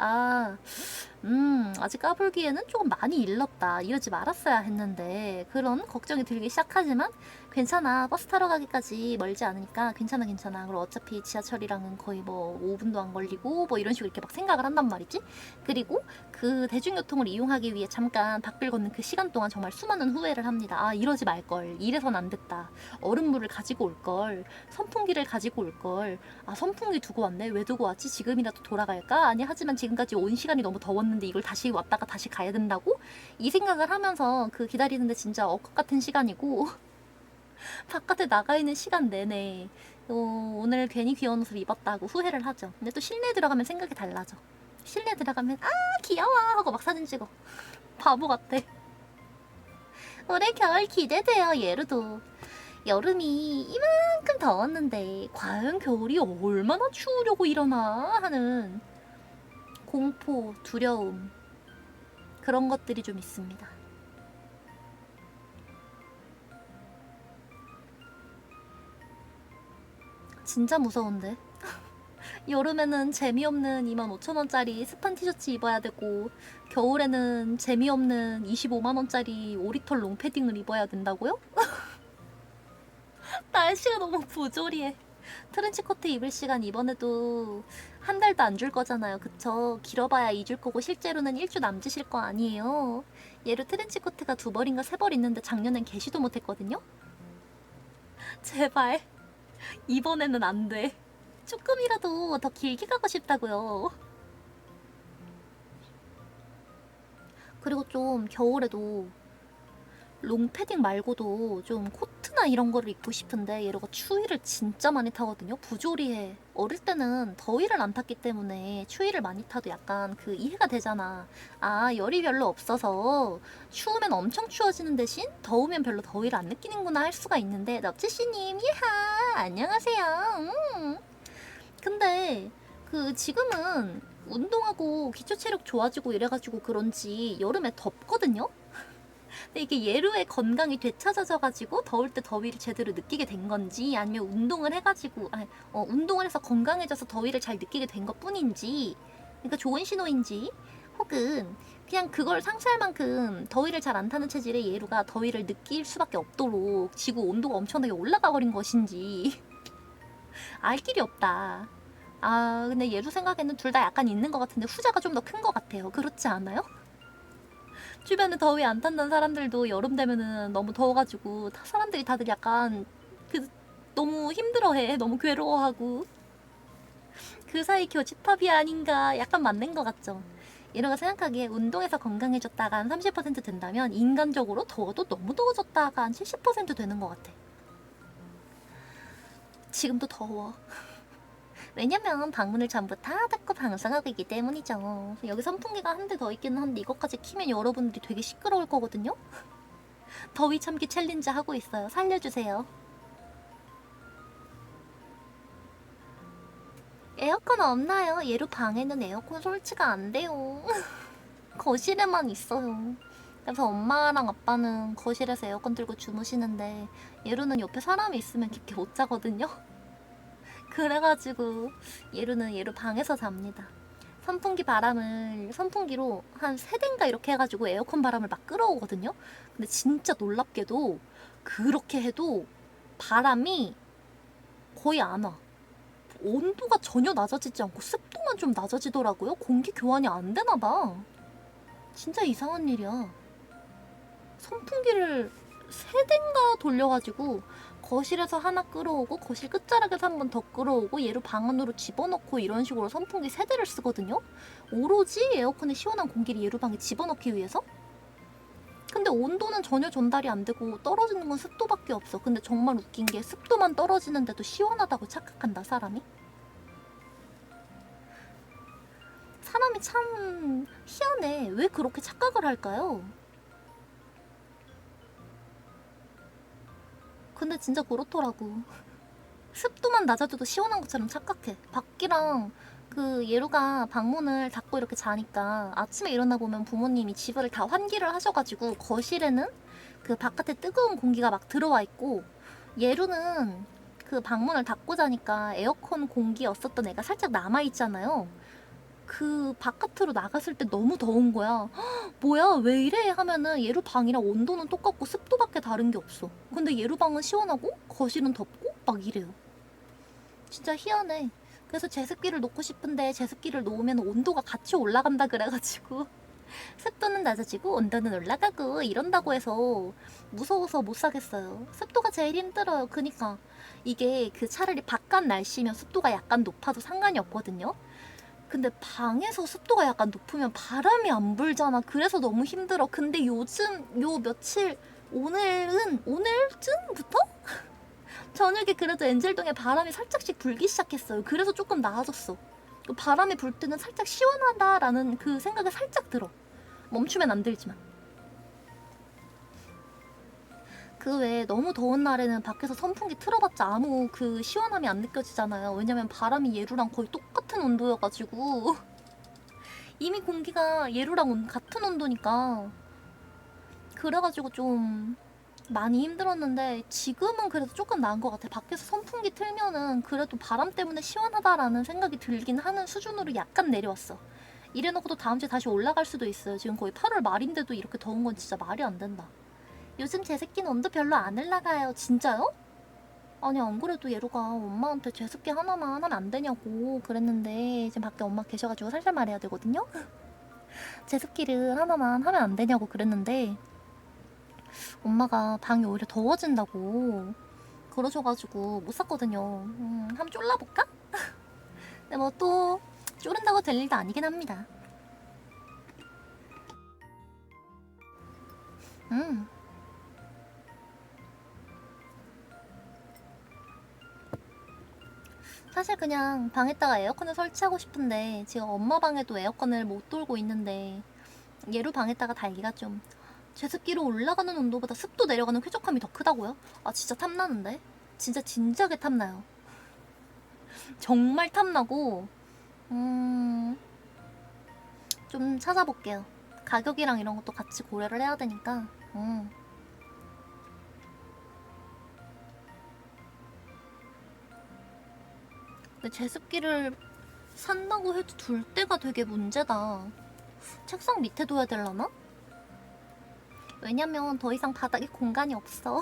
아직 까불기에는 조금 많이 일렀다. 이러지 말았어야 했는데 그런 걱정이 들기 시작하지만 괜찮아. 버스 타러 가기까지 멀지 않으니까 괜찮아. 그리고 어차피 지하철이랑은 거의 뭐 5분도 안 걸리고 뭐 이런 식으로 이렇게 막 생각을 한단 말이지. 그리고 그 대중교통을 이용하기 위해 잠깐 밖을 걷는 그 시간 동안 정말 수많은 후회를 합니다. 이러지 말걸. 이래선 안 됐다. 얼음물을 가지고 올걸. 선풍기를 가지고 올걸. 선풍기 두고 왔네. 왜 두고 왔지? 지금이라도 돌아갈까? 아니 하지만 지금까지 온 시간이 너무 더웠는데 이걸 다시 왔다가 다시 가야 된다고? 이 생각을 하면서 그 기다리는데 진짜 억것 같은 시간이고 바깥에 나가 있는 시간 내내 오늘 괜히 귀여운 옷을 입었다고 후회를 하죠. 근데 또 실내에 들어가면 생각이 달라져. 실내 들어가면 귀여워 하고 막 사진 찍어. 바보 같아. 올해 겨울 기대돼요. 예루도 여름이 이만큼 더웠는데 과연 겨울이 얼마나 추우려고 이러나 하는 공포, 두려움 그런 것들이 좀 있습니다. 진짜 무서운데. 여름에는 재미없는 25,000원짜리 스판 티셔츠 입어야 되고 겨울에는 재미없는 25만원짜리 오리털 롱패딩을 입어야 된다고요? 날씨가 너무 부조리해. 트렌치코트 입을 시간 이번에도 한 달도 안 줄 거잖아요. 그쵸? 길어봐야 2줄 거고 실제로는 1주 남짓일 거 아니에요. 얘로 트렌치코트가 2벌인가 3벌 있는데 작년엔 개시도 못했거든요? 제발 이번에는 안 돼. 조금이라도 더 길게 가고 싶다고요. 그리고 좀 겨울에도 롱패딩 말고도 좀 코트나 이런 거를 입고 싶은데 얘가 추위를 진짜 많이 타거든요. 부조리해. 어릴 때는 더위를 안 탔기 때문에 추위를 많이 타도 약간 그 이해가 되잖아. 열이 별로 없어서 추우면 엄청 추워지는 대신 더우면 별로 더위를 안 느끼는구나 할 수가 있는데 넙치씨님 예하 안녕하세요. 근데 그 지금은 운동하고 기초 체력 좋아지고 이래가지고 그런지 여름에 덥거든요? 근데 이게 예루의 건강이 되찾아져가지고 더울 때 더위를 제대로 느끼게 된 건지 아니면 운동을 해가지고 운동을 해서 건강해져서 더위를 잘 느끼게 된 것 뿐인지 그러니까 좋은 신호인지 혹은 그냥 그걸 상쇄할 만큼 더위를 잘 안 타는 체질의 예루가 더위를 느낄 수밖에 없도록 지구 온도가 엄청나게 올라가 버린 것인지 알 길이 없다. 아 근데 예루 생각에는 둘 다 약간 있는 것 같은데 후자가 좀 더 큰 것 같아요. 그렇지 않아요? 주변에 더위 안 탄다는 사람들도 여름 되면은 너무 더워가지고 사람들이 다들 약간 그 너무 힘들어해. 너무 괴로워하고 그 사이 교집합이 아닌가 약간 맞는 것 같죠. 이런가 생각하기에 운동해서 건강해졌다가 한 30% 된다면 인간적으로 더워도 너무 더워졌다가 한 70% 되는 것 같아. 지금도 더워. 왜냐면 방문을 전부 다 닫고 방송하고 있기 때문이죠. 여기 선풍기가 한 대 더 있기는 한데 이것까지 키면 여러분들이 되게 시끄러울 거거든요. 더위 참기 챌린지 하고 있어요. 살려주세요. 에어컨 없나요? 예루 방에는 에어컨 설치가 안 돼요. 거실에만 있어요. 그래서 엄마랑 아빠는 거실에서 에어컨 틀고 주무시는데 예루는 옆에 사람이 있으면 깊게 못 자거든요. 그래가지고 예루는 예루 방에서 잡니다. 선풍기로 한 3대인가 이렇게 해가지고 에어컨 바람을 막 끌어오거든요. 근데 진짜 놀랍게도 그렇게 해도 바람이 거의 안 와. 온도가 전혀 낮아지지 않고 습도만 좀 낮아지더라고요. 공기 교환이 안 되나 봐. 진짜 이상한 일이야. 선풍기를 3대인가 돌려가지고 거실에서 하나 끌어오고 거실 끝자락에서 한 번 더 끌어오고 얘를 방 안으로 집어넣고 이런 식으로 선풍기 3대를 쓰거든요. 오로지 에어컨에 시원한 공기를 얘로 방에 집어넣기 위해서. 근데 온도는 전혀 전달이 안 되고 떨어지는 건 습도밖에 없어. 근데 정말 웃긴 게 습도만 떨어지는데도 시원하다고 착각한다 사람이. 사람이 참 희한해. 왜 그렇게 착각을 할까요? 근데 진짜 그렇더라고. 습도만 낮아져도 시원한 것처럼 착각해. 밖이랑 그 예루가 방문을 닫고 이렇게 자니까 아침에 일어나 보면 부모님이 집을 다 환기를 하셔가지고 거실에는 그 바깥에 뜨거운 공기가 막 들어와 있고 예루는 그 방문을 닫고 자니까 에어컨 공기였었던 애가 살짝 남아 있잖아요. 그 바깥으로 나갔을 때 너무 더운 거야. 뭐야 왜 이래 하면은 예루 방이랑 온도는 똑같고 습도밖에 다른 게 없어. 근데 예루 방은 시원하고 거실은 덥고 막 이래요. 진짜 희한해. 그래서 제습기를 놓고 싶은데 제습기를 놓으면 온도가 같이 올라간다 그래가지고 습도는 낮아지고 온도는 올라가고 이런다고 해서 무서워서 못 사겠어요. 습도가 제일 힘들어요. 그니까 이게 그 차라리 바깥 날씨면 습도가 약간 높아도 상관이 없거든요. 근데 방에서 습도가 약간 높으면 바람이 안 불잖아. 그래서 너무 힘들어. 근데 요즘 요 며칠 오늘쯤부터 저녁에 그래도 엔젤동에 바람이 살짝씩 불기 시작했어요. 그래서 조금 나아졌어. 바람이 불 때는 살짝 시원하다라는 그 생각이 살짝 들어. 멈추면 안 들지만. 그 외에 너무 더운 날에는 밖에서 선풍기 틀어봤자 아무 그 시원함이 안 느껴지잖아요. 왜냐면 바람이 예루랑 거의 똑같은 온도여가지고 이미 공기가 예루랑 같은 온도니까 그래가지고 좀 많이 힘들었는데 지금은 그래도 조금 나은 것 같아. 밖에서 선풍기 틀면은 그래도 바람 때문에 시원하다라는 생각이 들긴 하는 수준으로 약간 내려왔어. 이래놓고도 다음 주에 다시 올라갈 수도 있어요. 지금 거의 8월 말인데도 이렇게 더운 건 진짜 말이 안 된다. 요즘 제습기는 온도 별로 안 올라가요. 진짜요? 아니 안 그래도 예로가 엄마한테 제습기 하나만 하면 안 되냐고 그랬는데 지금 밖에 엄마 계셔가지고 살살 말해야 되거든요? 제습기를 하나만 하면 안 되냐고 그랬는데 엄마가 방이 오히려 더워진다고 그러셔가지고 못 샀거든요. 한번 쫄라볼까? 근데 뭐 또 쫄은다고 될 일도 아니긴 합니다. 사실 그냥 방에다가 에어컨을 설치하고 싶은데 지금 엄마 방에도 에어컨을 못 돌고 있는데 얘로 방에다가 달기가 좀 제습기로 올라가는 온도보다 습도 내려가는 쾌적함이 더 크다고요? 아 진짜 탐나는데? 진짜 진지하게 탐나요. 정말 탐나고 좀 찾아볼게요. 가격이랑 이런 것도 같이 고려를 해야 되니까. 근데 제습기를 산다고 해도 둘 때가 되게 문제다. 책상 밑에 둬야 되려나? 왜냐면 더 이상 바닥에 공간이 없어.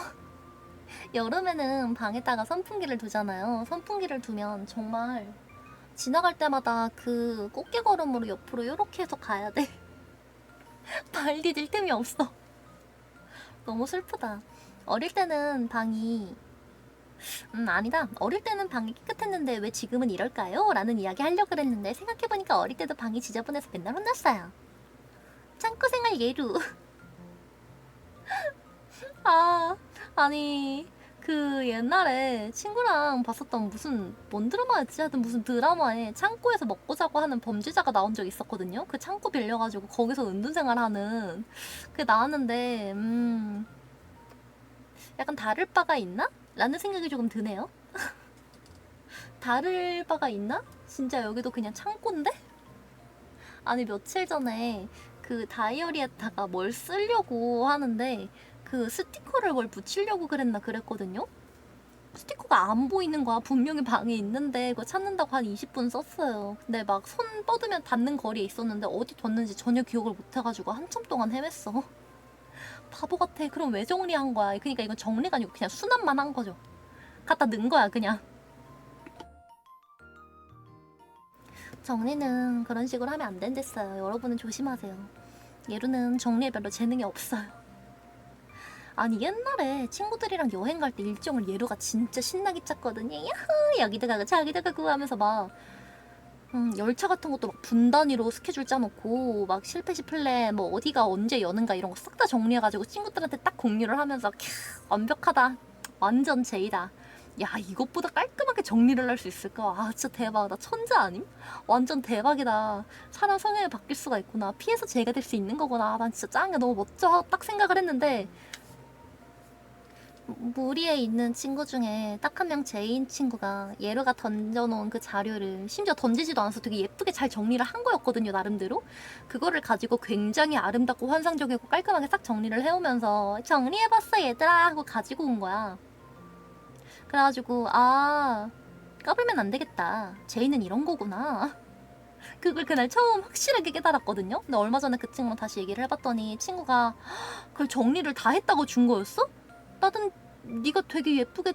여름에는 방에다가 선풍기를 두잖아요. 선풍기를 두면 정말 지나갈 때마다 그 꽃게걸음으로 옆으로 이렇게 해서 가야 돼. 발 디딜 틈이 없어. 너무 슬프다. 어릴 때는 방이 아니다. 어릴 때는 방이 깨끗했는데 왜 지금은 이럴까요? 라는 이야기 하려고 그랬는데 생각해보니까 어릴 때도 방이 지저분해서 맨날 혼났어요. 창고 생활 예루. 아니 그 옛날에 친구랑 봤었던 무슨 뭔 드라마였지? 하여튼 무슨 드라마에 창고에서 먹고 자고 하는 범죄자가 나온 적 있었거든요. 그 창고 빌려가지고 거기서 은둔생활하는 그게 나왔는데 약간 다를 바가 있나? 라는 생각이 조금 드네요. 다를 바가 있나? 진짜 여기도 그냥 창고인데? 아니 며칠 전에 그 다이어리에다가 뭘 쓰려고 하는데 그 스티커를 뭘 붙이려고 그랬거든요? 스티커가 안 보이는 거야. 분명히 방에 있는데 그거 찾는다고 한 20분 썼어요. 근데 막 손 뻗으면 닿는 거리에 있었는데 어디 뒀는지 전혀 기억을 못 해가지고 한참 동안 헤맸어. 바보 같아. 그럼 왜 정리한 거야? 그러니까 이건 정리가 아니고 그냥 수납만 한 거죠. 갖다 넣은 거야 그냥. 정리는 그런 식으로 하면 안 된댔어요. 여러분은 조심하세요. 예루는 정리에 별로 재능이 없어요. 아니 옛날에 친구들이랑 여행 갈 때 일정을 예루가 진짜 신나게 짰거든요. 야호 여기도 가고 저기도 가고 하면서 막 열차 같은 것도 막 분 단위로 스케줄 짜놓고 막 실패시 플랜 뭐 어디가 언제 여는가 이런 거 싹 다 정리해가지고 친구들한테 딱 공유를 하면서 완벽하다. 완전 제이다. 야 이것보다 깔끔하게 정리를 할 수 있을까? 아 진짜 대박. 나 천재 아님? 완전 대박이다. 사람 성향이 바뀔 수가 있구나. 피해서 제가 될 수 있는 거구나. 난 진짜 짱이야. 너무 멋져. 딱 생각을 했는데 무리에 있는 친구 중에 딱 한 명 제인 친구가 예루가 던져놓은 그 자료를 심지어 던지지도 않아서 되게 예쁘게 잘 정리를 한 거였거든요. 나름대로. 그거를 가지고 굉장히 아름답고 환상적이고 깔끔하게 싹 정리를 해오면서 정리해봤어 얘들아 하고 가지고 온 거야. 그래가지고 까불면 안 되겠다. 제이는 이런 거구나. 그걸 그날 처음 확실하게 깨달았거든요. 근데 얼마 전에 그 친구랑 다시 얘기를 해봤더니 친구가 그걸 정리를 다 했다고 준 거였어? 나는 네가 되게 예쁘게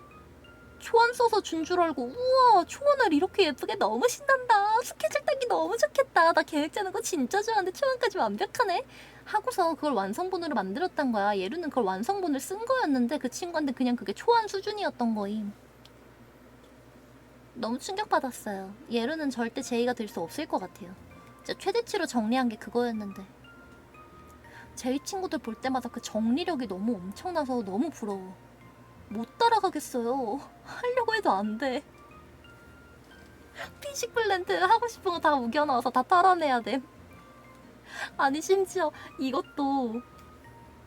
초안 써서 준 줄 알고 우와 초안을 이렇게 예쁘게 너무 신난다. 스케줄 따기 너무 좋겠다. 나 계획 짜는 거 진짜 좋아하는데 초안까지 완벽하네. 하고서 그걸 완성본으로 만들었단 거야. 예루는 그걸 완성본을 쓴 거였는데 그 친구한테 그냥 그게 초안 수준이었던 거임. 너무 충격받았어요. 예루는 절대 제이가 될 수 없을 것 같아요. 진짜 최대치로 정리한 게 그거였는데 제이 친구들 볼 때마다 그 정리력이 너무 엄청나서 너무 부러워. 못 따라가겠어요. 하려고 해도 안 돼. 피식 플랜트 하고 싶은 거 다 우겨넣어서 다 털어내야 돼. 아니 심지어 이것도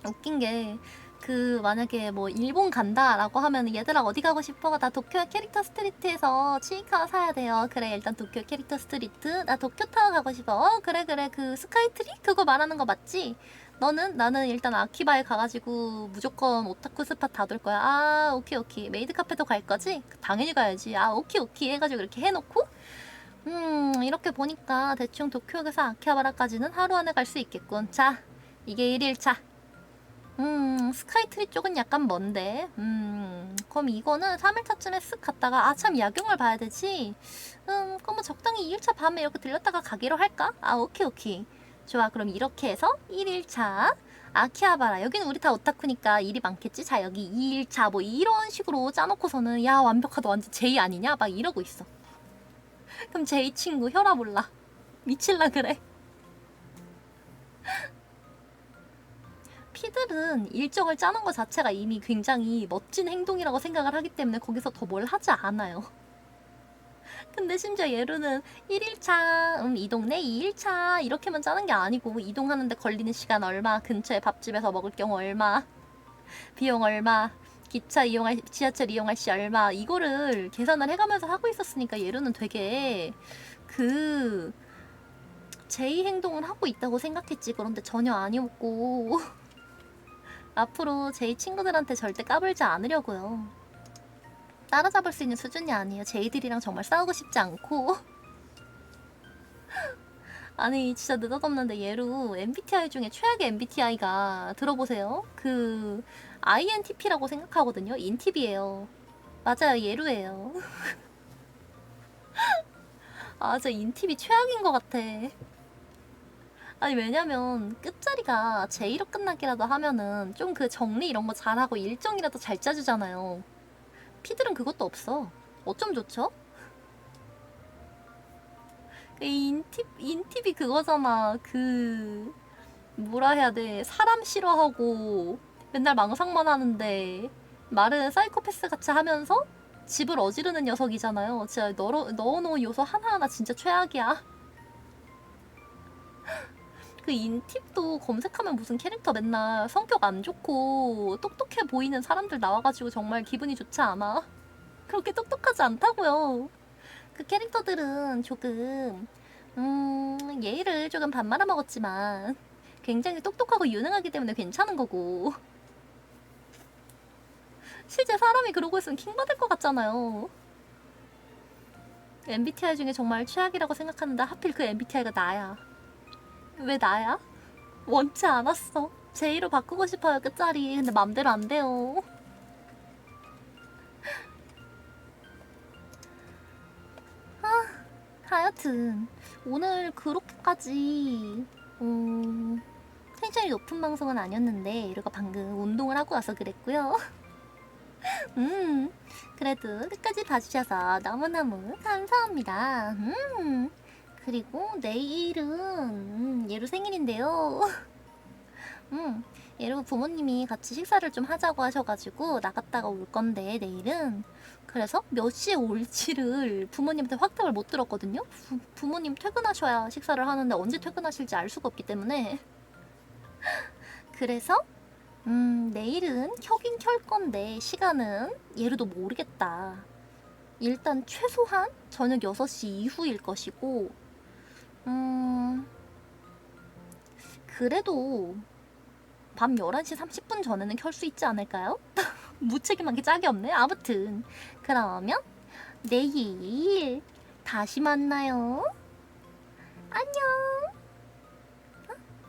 웃긴 게 그 만약에 뭐 일본 간다라고 하면 얘들아 어디 가고 싶어? 나 도쿄 캐릭터 스트리트에서 치이카 사야 돼요. 그래 일단 도쿄 캐릭터 스트리트. 나 도쿄타워 가고 싶어. 그래 그 스카이트리? 그거 말하는 거 맞지? 나는 일단 아키바에 가가지고 무조건 오타쿠 스팟 다 돌 거야. 오케이 메이드 카페도 갈 거지? 당연히 가야지. 오케이 해가지고 이렇게 해놓고 이렇게 보니까 대충 도쿄에서 아키하바라까지는 하루 안에 갈 수 있겠군. 자 이게 1일차. 스카이트리 쪽은 약간 먼데. 그럼 이거는 3일차쯤에 쓱 갔다가 참 야경을 봐야 되지. 그럼 뭐 적당히 2일차 밤에 이렇게 들렸다가 가기로 할까? 오케이. 좋아 그럼 이렇게 해서 1일차 아키하바라. 여기는 우리 다 오타쿠니까 일이 많겠지. 자 여기 2일차 뭐 이런 식으로 짜놓고서는 야 완벽하다 완전 제이 아니냐? 막 이러고 있어. 그럼 제이 친구 혈압 올라. 미칠라 그래. 피들은 일정을 짜는 것 자체가 이미 굉장히 멋진 행동이라고 생각을 하기 때문에 거기서 더 뭘 하지 않아요. 근데 심지어 예루는 1일차, 이 동네 2일차 이렇게만 짜는 게 아니고 이동하는데 걸리는 시간 얼마, 근처에 밥집에서 먹을 경우 얼마, 비용 얼마, 기차 이용할, 지하철 이용할 시 얼마 이거를 계산을 해가면서 하고 있었으니까 예루는 되게 제이 행동을 하고 있다고 생각했지. 그런데 전혀 아니었고 앞으로 제이 친구들한테 절대 까불지 않으려고요. 따라잡을 수 있는 수준이 아니에요. 제이들이랑 정말 싸우고 싶지 않고 아니 진짜 느닷없는데 예루 MBTI 중에 최악의 MBTI가 들어보세요. 그 INTP라고 생각하거든요. 인팁이에요. 맞아요. 예루예요. 아 진짜 인팁이 최악인 것 같아. 아니 왜냐면 끝자리가 J로 끝나기라도 하면은 좀 그 정리 이런 거 잘하고 일정이라도 잘 짜주잖아요. 피들은 그것도 없어. 어쩜 좋죠? 인팁이 그거잖아. 그 뭐라 해야 돼. 사람 싫어하고 맨날 망상만 하는데 말은 사이코패스 같이 하면서 집을 어지르는 녀석이잖아요. 진짜 넣어놓은 요소 하나하나 진짜 최악이야. 그 인팁도 검색하면 무슨 캐릭터 맨날 성격 안 좋고 똑똑해 보이는 사람들 나와가지고 정말 기분이 좋지 않아. 그렇게 똑똑하지 않다고요. 그 캐릭터들은 조금 예의를 조금 반 말아먹었지만 굉장히 똑똑하고 유능하기 때문에 괜찮은 거고 실제 사람이 그러고 있으면 킹받을 것 같잖아요. MBTI 중에 정말 최악이라고 생각하는데 하필 그 MBTI가 나야. 왜 나야? 원치 않았어. J로 바꾸고 싶어요 끝자리. 근데 맘대로 안 돼요. 하여튼 오늘 그렇게까지 텐션이 높은 방송은 아니었는데 이러가 방금 운동을 하고 와서 그랬고요. 그래도 끝까지 봐주셔서 너무너무 감사합니다. 그리고 내일은 예루 생일인데요. 예루 부모님이 같이 식사를 좀 하자고 하셔가지고 나갔다가 올 건데 내일은 그래서 몇 시에 올지를 부모님한테 확답을 못 들었거든요. 부모님 퇴근하셔야 식사를 하는데 언제 퇴근하실지 알 수가 없기 때문에 그래서 내일은 켜긴 켤 건데 시간은 예루도 모르겠다. 일단 최소한 저녁 6시 이후일 것이고 그래도 밤 11시 30분 전에는 켤 수 있지 않을까요? 무책임한 게 짝이 없네. 아무튼 그러면 내일 다시 만나요. 안녕.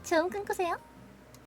좋은 꿈 꾸세요.